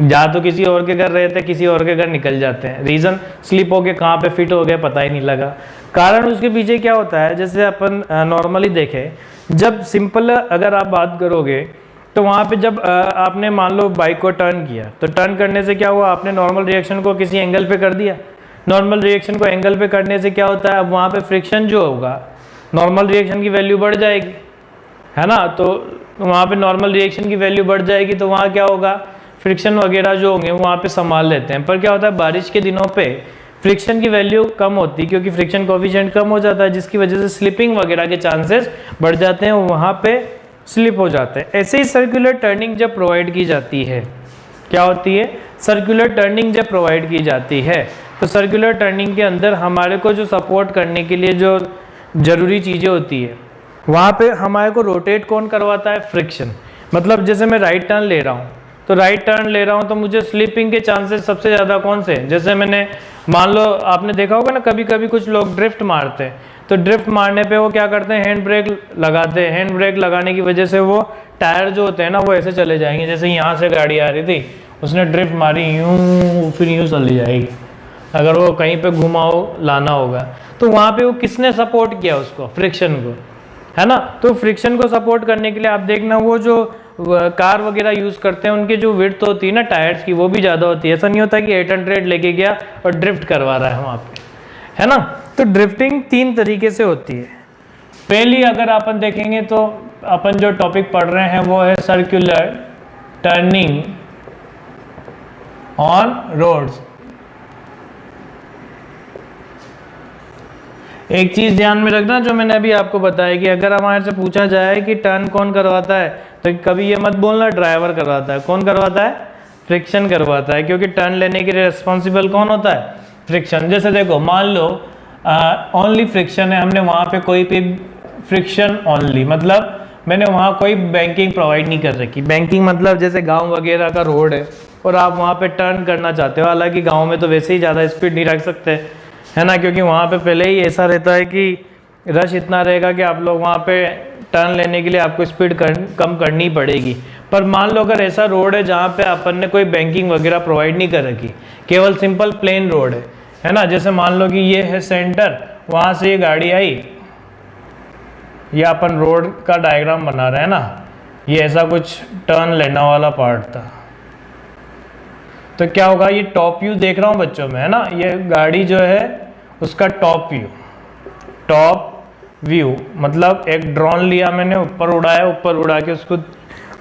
जा तो किसी और के घर रहते, किसी और के घर निकल जाते हैं। रीज़न स्लिप हो के कहाँ पे फिट हो गए पता ही नहीं लगा। कारण उसके पीछे क्या होता है, जैसे अपन नॉर्मली देखें, जब सिंपल अगर आप बात करोगे तो वहाँ पे जब आपने मान लो बाइक को टर्न किया, तो टर्न करने से क्या हुआ, आपने नॉर्मल रिएक्शन को किसी एंगल पे कर दिया। नॉर्मल रिएक्शन को एंगल पे करने से क्या होता है, अब वहाँ पे फ्रिक्शन जो होगा, नॉर्मल रिएक्शन की वैल्यू बढ़ जाएगी, है ना। तो वहाँ पे नॉर्मल रिएक्शन की वैल्यू बढ़ जाएगी तो वहाँ क्या होगा, फ्रिक्शन वगैरह जो होंगे वहाँ पे संभाल लेते हैं। पर क्या होता है, बारिश के दिनों पे फ्रिक्शन की वैल्यू कम होती है क्योंकि फ्रिक्शन कोएफिशिएंट कम हो जाता है, जिसकी वजह से स्लिपिंग वगैरह के चांसेस बढ़ जाते हैं। वहाँ पे स्लिप हो जाते हैं। ऐसे ही सर्कुलर टर्निंग जब प्रोवाइड की जाती है, क्या होती है, सर्कुलर टर्निंग जब प्रोवाइड की जाती है तो सर्कुलर टर्निंग के अंदर हमारे को जो सपोर्ट करने के लिए जो ज़रूरी चीज़ें होती है, वहाँ पे हमारे को रोटेट कौन करवाता है, फ्रिक्शन। मतलब जैसे मैं राइट टर्न ले रहा हूँ, तो राइट टर्न ले रहा हूँ तो मुझे स्लिपिंग के चांसेस सबसे ज़्यादा कौन से, जैसे मैंने मान लो आपने देखा होगा ना, कभी कभी कुछ लोग ड्रिफ्ट मारते हैं, तो ड्रिफ्ट मारने पे वो क्या करते हैं, हैंड ब्रेक लगाते हैं। हैंड ब्रेक लगाने की वजह से वो टायर जो होते हैं ना वो ऐसे चले जाएंगे, जैसे यहाँ से गाड़ी आ रही थी, उसने ड्रिफ्ट मारी, यूँ फिर यूँ चली जाएगी। अगर वो कहीं पे घुमाओ लाना होगा तो वहाँ पे वो किसने सपोर्ट किया उसको, फ्रिक्शन को, है ना। तो फ्रिक्शन को सपोर्ट करने के लिए आप देखना वो जो कार वगैरह यूज़ करते हैं उनकी जो विड्थ होती है ना टायर्स की, वो भी ज़्यादा होती है। ऐसा नहीं होता कि 800 लेके गया और ड्रिफ्ट करवा रहा है वहाँ पे, है ना। तो ड्रिफ्टिंग 3 तरीके से होती है। पहली अगर अपन देखेंगे तो अपन जो टॉपिक पढ़ रहे हैं वो है सर्कुलर टर्निंग ऑन रोड्स। एक चीज़ ध्यान में रखना जो मैंने अभी आपको बताया कि अगर हमारे से पूछा जाए कि टर्न कौन करवाता है तो कभी ये मत बोलना ड्राइवर करवाता है। कौन करवाता है, फ्रिक्शन करवाता है, क्योंकि टर्न लेने के लिए रिस्पॉन्सिबल कौन होता है, फ्रिक्शन। जैसे देखो मान लो ओनली फ्रिक्शन है, हमने वहाँ पे कोई भी फ्रिक्शन ओनली, मतलब मैंने वहाँ कोई बैंकिंग प्रोवाइड नहीं कर रखी। बैंकिंग मतलब जैसे गाँव वगैरह का रोड है और आप वहाँ पे टर्न करना चाहते हो, हालांकि गाँव में तो वैसे ही ज़्यादा स्पीड नहीं रख सकते, है ना, क्योंकि वहाँ पे पहले ही ऐसा रहता है कि रश इतना रहेगा कि आप लोग वहाँ पे टर्न लेने के लिए आपको स्पीड कम करनी पड़ेगी। पर मान लो अगर ऐसा रोड है जहाँ पे अपन ने कोई बैंकिंग वगैरह प्रोवाइड नहीं कर रखी, केवल सिंपल प्लेन रोड है ना। जैसे मान लो कि ये है सेंटर, वहाँ से ये गाड़ी आई, ये अपन रोड का डायग्राम बना रहे हैं ना, ये ऐसा कुछ टर्न लेने वाला पार्ट था। तो क्या होगा, ये टॉप व्यू देख रहा हूँ बच्चों में, है ना, ये गाड़ी जो है उसका टॉप व्यू मतलब एक ड्रोन लिया मैंने, ऊपर उड़ाया, ऊपर उड़ा के उसको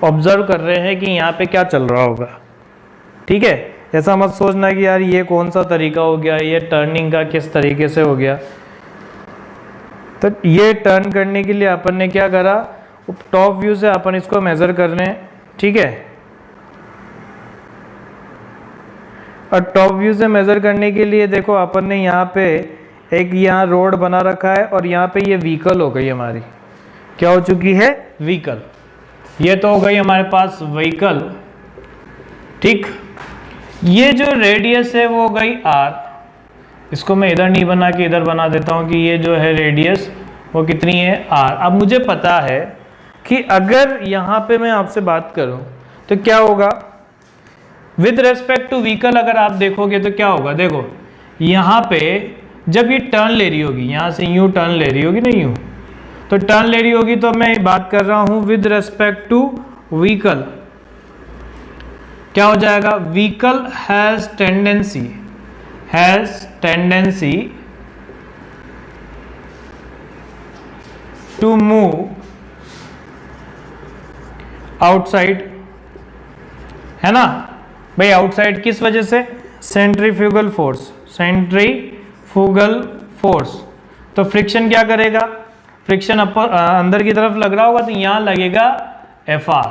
ऑब्जर्व कर रहे हैं कि यहाँ पे क्या चल रहा होगा। ठीक है, ऐसा मत सोचना कि यार ये कौन सा तरीका हो गया, ये टर्निंग का किस तरीके से हो गया। तो ये टर्न करने के लिए अपन ने क्या करा, टॉप व्यू से अपन इसको मेजर कर रहे हैं। ठीक है, और टॉप व्यू से मेज़र करने के लिए देखो अपन ने यहाँ पे एक यहाँ रोड बना रखा है और यहाँ पे ये व्हीकल हो गई हमारी, क्या हो चुकी है, व्हीकल। ये तो हो गई हमारे पास व्हीकल। ठीक, ये जो रेडियस है वो हो गई r, इसको मैं इधर नहीं बना के इधर बना देता हूँ कि ये जो है रेडियस वो कितनी है, r। अब मुझे पता है कि अगर यहाँ पे मैं आपसे बात करूँ तो क्या होगा, विद रेस्पेक्ट टू व्हीकल अगर आप देखोगे तो क्या होगा, देखो यहाँ पे जब ये टर्न ले रही होगी, यहाँ से यूँ टर्न ले रही होगी ना, यूँ तो टर्न ले रही होगी, तो मैं बात कर रहा हूँ विद रेस्पेक्ट टू व्हीकल, क्या हो जाएगा, vehicle has tendency to move outside, है ना भाई। आउटसाइड किस वजह से, सेंट्रीफ्यूगल फोर्स। तो फ्रिक्शन क्या करेगा, फ्रिक्शन अंदर की तरफ लग रहा होगा तो यहाँ लगेगा Fr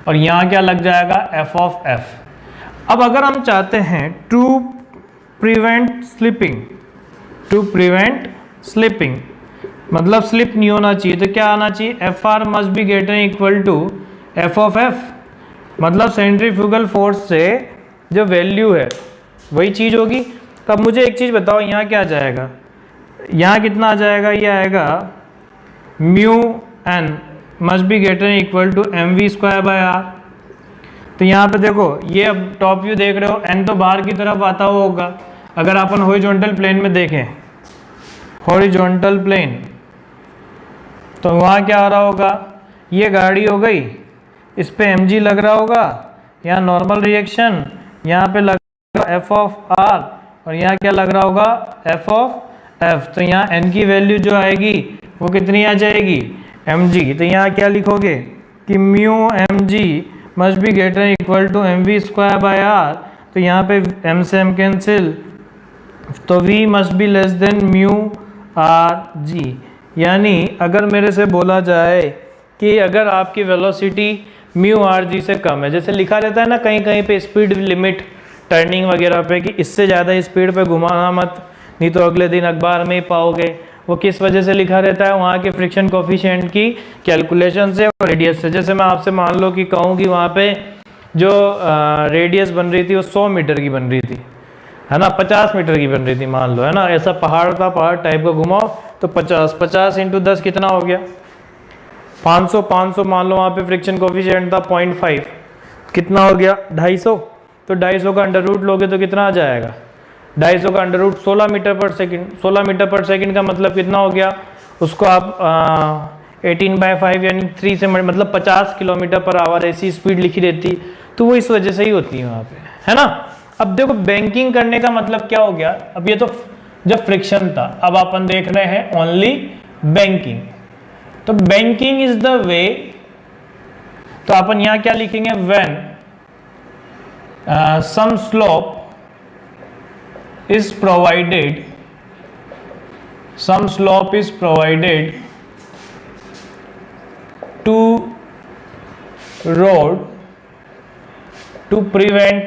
और यहाँ क्या लग जाएगा, F ऑफ F। अब अगर हम चाहते हैं टू प्रिवेंट स्लिपिंग मतलब स्लिप नहीं होना चाहिए, तो क्या आना चाहिए, Fr must be greater equal to F of F। मतलब सेंट्रीफ्यूगल फोर्स से जो वैल्यू है वही चीज़ होगी। तब मुझे एक चीज़ बताओ, यहाँ क्या आ जाएगा, यहाँ कितना आ जाएगा, ये आएगा mu N must be greater equal to mv²/r। तो यहाँ पे देखो, ये अब टॉप व्यू देख रहे हो, एन तो बाहर की तरफ आता हुआ होगा। अगर अपन हॉरिजॉन्टल प्लेन में देखें, हॉरिजॉन्टल प्लेन, तो वहाँ क्या हो रहा होगा, ये गाड़ी हो गई, इस पे mg लग रहा होगा, यहाँ नॉर्मल रिएक्शन, यहाँ पे लग रहा होगा f ऑफ r और यहाँ क्या लग रहा होगा, f ऑफ f। तो यहाँ n की वैल्यू जो आएगी वो कितनी आ जाएगी, mg। तो यहाँ क्या लिखोगे कि mu mg must be greater equal to mv²/r। तो यहाँ पे m से m कैंसिल, तो v must be less than mu r g। यानी अगर मेरे से बोला जाए कि अगर आपकी वेलोसिटी म्यू आर जी से कम है, जैसे लिखा रहता है ना कहीं कहीं पे स्पीड लिमिट टर्निंग वगैरह पे कि इससे ज़्यादा स्पीड पे घुमाना मत, नहीं तो अगले दिन अखबार में ही पाओगे। वो किस वजह से लिखा रहता है, वहाँ के फ्रिक्शन कोफिशिएंट की कैलकुलेशन से और रेडियस से। जैसे मैं आपसे मान लो कि कहूँ कि वहाँ पे जो रेडियस बन रही थी वो 100 मीटर की बन रही थी, है ना, 50 मीटर की बन रही थी मान लो, है ना, ऐसा पहाड़ था, पहाड़ टाइप का घुमाओ तो 50 इंटू 10 कितना हो गया, 500 मान लो वहाँ पे फ्रिक्शन कोफिशिएंट था 0.5, कितना हो गया 250। तो 250 का अंडर रूट लोगे तो कितना आ जाएगा, 250 का अंडर रूट 16 मीटर पर सेकंड। 16 मीटर पर सेकंड का मतलब कितना हो गया, उसको आप 18/5 यानी 3 से मतलब 50 किलोमीटर पर आवर ऐसी स्पीड लिखी रहती, तो वो इस वजह से ही होती है वहाँ पे, है ना। अब देखो बैंकिंग करने का मतलब क्या हो गया, अब ये तो जब फ्रिक्शन था, अब अपन देख रहे हैं ओनली बैंकिंग। तो बैंकिंग इज द वे, तो अपन यहां क्या लिखेंगे, when some slope is provided, some slope is provided to road to prevent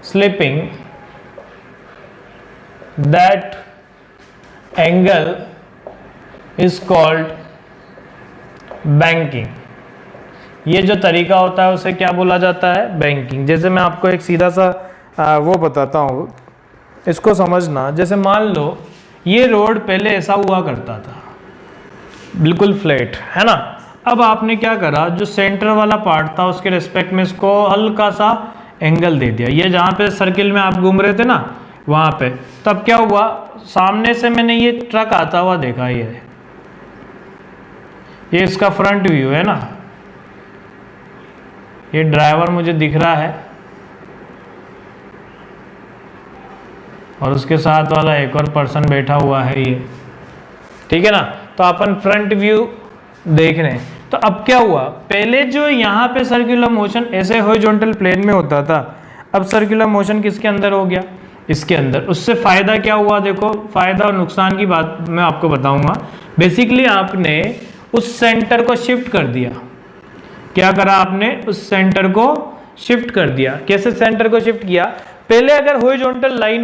slipping, that angle is called banking। ये जो तरीका होता है उसे क्या बोला जाता है, बैंकिंग। जैसे मैं आपको एक सीधा सा वो बताता हूँ, इसको समझना। जैसे मान लो ये रोड पहले ऐसा हुआ करता था, बिल्कुल फ्लैट, है ना। अब आपने क्या करा, जो सेंटर वाला पार्ट था उसके रिस्पेक्ट में इसको हल्का सा एंगल दे दिया। ये जहाँ पे सर्किल में आप घूम रहे थे ना वहाँ पे, तब क्या हुआ, सामने से मैंने ये ट्रक आता हुआ देखा, ये इसका फ्रंट व्यू है ना, ये ड्राइवर मुझे दिख रहा है और उसके साथ वाला एक और पर्सन बैठा हुआ है ये, ठीक है ना। तो अपन फ्रंट व्यू देख रहे हैं। तो अब क्या हुआ, पहले जो यहाँ पे सर्कुलर मोशन ऐसे हॉरिजॉन्टल प्लेन में होता था, अब सर्कुलर मोशन किसके अंदर हो गया, इसके अंदर। उससे फायदा क्या हुआ, देखो फायदा और नुकसान की बात मैं आपको बताऊंगा। बेसिकली आपने उस सेंटर को शिफ्ट कर दिया। क्या करा आपने, उस सेंटर को शिफ्ट कर दिया। कैसे सेंटर को शिफ्ट किया, पहले अगर हॉरिजॉन्टल लाइन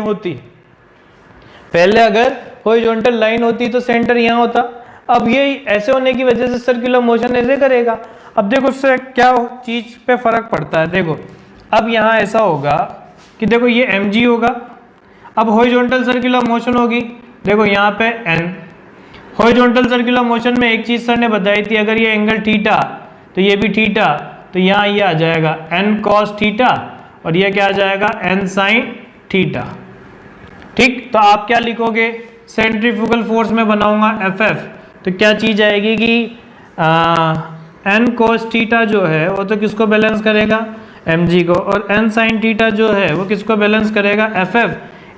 होती तो सेंटर यहाँ होता। अब ये ऐसे होने की वजह से सर्कुलर मोशन ऐसे करेगा। अब देखो उससे क्या चीज पे फर्क पड़ता है, देखो अब यहाँ ऐसा होगा कि देखो ये mg होगा, अब हॉरिजॉन्टल सर्कुलर मोशन होगी, देखो यहाँ पे n। हॉरिजॉन्टल सर्कुलर मोशन में एक चीज सर ने बताई थी, अगर ये एंगल थीटा तो ये भी थीटा, तो यहाँ ये आ जाएगा n cos थीटा और ये क्या आ जाएगा n sin थीटा। ठीक, तो आप क्या लिखोगे, सेंट्रीफ्यूगल फोर्स में बनाऊंगा Ff, तो क्या चीज आएगी कि n cos थीटा जो है वो तो किसको बैलेंस करेगा, mg को, और n sin थीटा जो है वो किसको बैलेंस करेगा, Ff,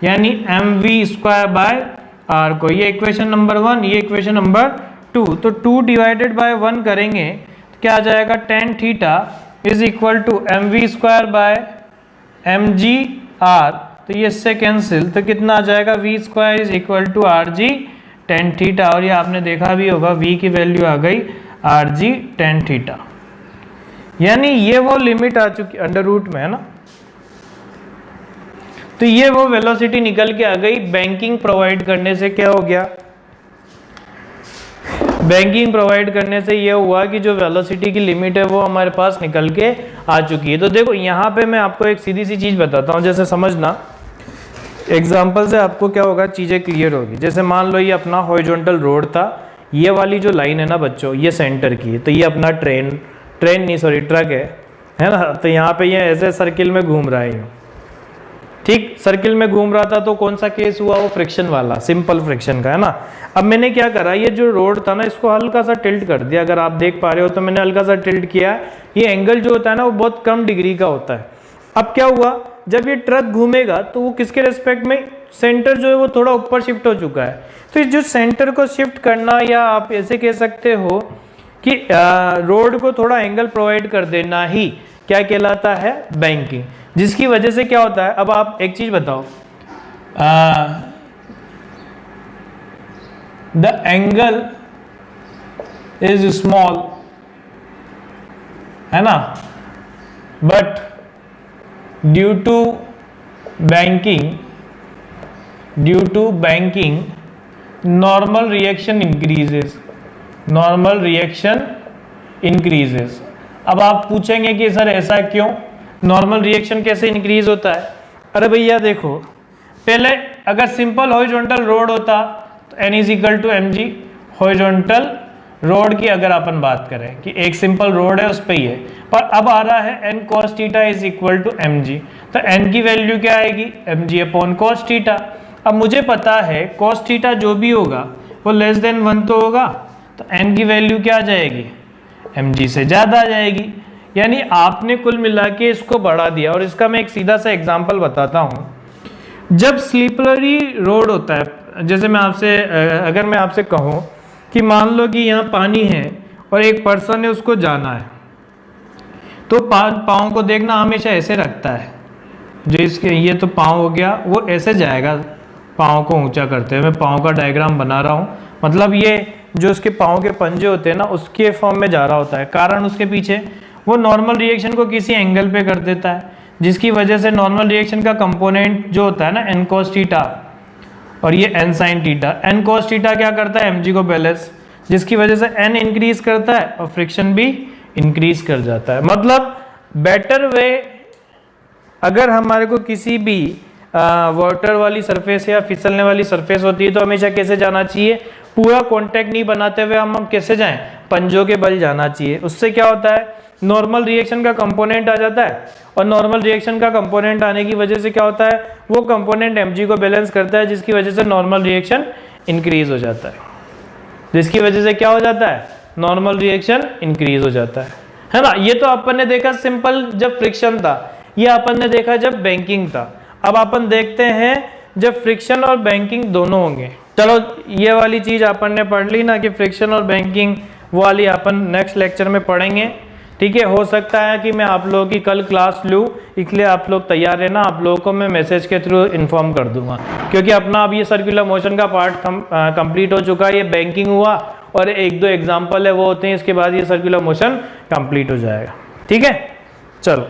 यानी mv²/r को। ये इक्वेशन नंबर 1, ये इक्वेशन नंबर 2। तो 2 डिवाइडेड बाय 1 करेंगे तो क्या आ जाएगा, tan theta is equal to mv²/mgr, तो ये इससे कैंसिल, तो कितना आ जाएगा, v² is equal to rg tan theta. और ये आपने देखा भी होगा v की वैल्यू आ गई rg tan थीटा, यानी ये वो लिमिट आ चुकी अंडर रूट में, है ना। तो ये वो वेलोसिटी निकल के आ गई। बैंकिंग प्रोवाइड करने से क्या हो गया, बैंकिंग प्रोवाइड करने से ये हुआ कि जो वेलोसिटी की लिमिट है वो हमारे पास निकल के आ चुकी है। तो देखो यहाँ पे मैं आपको एक सीधी सी चीज़ बताता हूँ, जैसे समझना, एग्जाम्पल से आपको क्या होगा, चीज़ें क्लियर होगी। जैसे मान लो ये अपना हॉरिजॉन्टल रोड था, ये वाली जो लाइन है ना बच्चों, ये सेंटर की है, तो ये अपना ट्रक है ना। तो यहाँ पे ये ऐसे सर्किल में घूम रहा है, ठीक, सर्किल में घूम रहा था। तो कौन सा केस हुआ, वो फ्रिक्शन वाला, सिंपल फ्रिक्शन का, है ना। अब मैंने क्या करा, ये जो रोड था ना इसको हल्का सा टिल्ट कर दिया, अगर आप देख पा रहे हो तो मैंने हल्का सा टिल्ट किया। ये एंगल जो होता है ना वो बहुत कम डिग्री का होता है। अब क्या हुआ, जब ये ट्रक घूमेगा तो वो किसके रेस्पेक्ट में, सेंटर जो है वो थोड़ा ऊपर शिफ्ट हो चुका है। तो जो सेंटर को शिफ्ट करना, या आप ऐसे कह सकते हो कि रोड को थोड़ा एंगल प्रोवाइड कर देना ही क्या कहलाता है, बैंकिंग। जिसकी वजह से क्या होता है, अब आप एक चीज बताओ, द एंगल इज स्मॉल, है ना, but due to banking normal reaction increases. अब आप पूछेंगे कि सर ऐसा क्यों, नॉर्मल रिएक्शन कैसे इंक्रीज होता है? अरे भैया देखो, पहले अगर सिंपल हॉरिजॉन्टल रोड होता तो N is equal to mg, horizontal road की अगर अपन बात करें कि एक सिंपल रोड है उस पर ही है, पर अब आ रहा है n cos theta is equal to mg, तो n की वैल्यू क्या आएगी? mg upon cos theta. अब मुझे पता है cos थीटा जो भी होगा वो लेस देन 1 तो होगा, तो n की वैल्यू क्या आ जाएगी? mg से ज़्यादा आ जाएगी। यानी आपने कुल मिला के इसको बढ़ा दिया। और इसका मैं एक सीधा सा एग्जांपल बताता हूँ। जब स्लिपरी रोड होता है, जैसे अगर मैं आपसे कहूँ कि मान लो कि यहाँ पानी है और एक पर्सन है, उसको जाना है, तो पाँव को देखना हमेशा ऐसे रखता है, जो इसके ये तो पाँव हो गया, वो ऐसे जाएगा पाँव को ऊंचा करते हुए। मैं पाँव का डायग्राम बना रहा हूँ, मतलब ये जो उसके पाँव के पंजे होते हैं ना, उसके फॉर्म में जा रहा होता है। कारण उसके पीछे वो नॉर्मल रिएक्शन को किसी एंगल पे कर देता है, जिसकी वजह से नॉर्मल रिएक्शन का कंपोनेंट जो होता है ना n cos थीटा और ये n sin theta, n cos theta क्या करता है? mg को बैलेंस, जिसकी वजह से n इंक्रीज करता है और फ्रिक्शन भी इंक्रीज कर जाता है। मतलब बेटर वे, अगर हमारे को किसी भी वाटर वाली सरफेस या फिसलने वाली सरफेस होती है तो हमेशा कैसे जाना चाहिए? पूरा कांटेक्ट नहीं बनाते हुए हम कैसे जाएं? पंजों के बल जाना चाहिए। उससे क्या होता है? नॉर्मल रिएक्शन का कंपोनेंट आ जाता है, और नॉर्मल रिएक्शन का कंपोनेंट आने की वजह से क्या होता है? वो कंपोनेंट mg को बैलेंस करता है, जिसकी वजह से नॉर्मल रिएक्शन इंक्रीज हो जाता है। जिसकी वजह से क्या हो जाता है? नॉर्मल रिएक्शन इंक्रीज हो जाता है ना। ये तो अपन ने देखा सिंपल जब फ्रिक्शन था, ये अपन ने देखा जब बैंकिंग था। अब अपन देखते हैं जब फ्रिक्शन और बैंकिंग दोनों होंगे। चलो ये वाली चीज अपन ने पढ़ ली ना कि फ्रिक्शन और बैंकिंग, वाली अपन नेक्स्ट लेक्चर में पढ़ेंगे। ठीक है, हो सकता है कि मैं आप लोगों की कल क्लास लूँ, इसलिए आप लोग तैयार रहना। आप लोगों को मैं मैसेज के थ्रू इन्फॉर्म कर दूंगा, क्योंकि अपना अब ये सर्कुलर मोशन का पार्ट कंप्लीट हो चुका है। ये बैंकिंग हुआ और 1-2 एग्जाम्पल है वो होते हैं, इसके बाद ये सर्कुलर मोशन कंप्लीट हो जाएगा। ठीक है, चलो।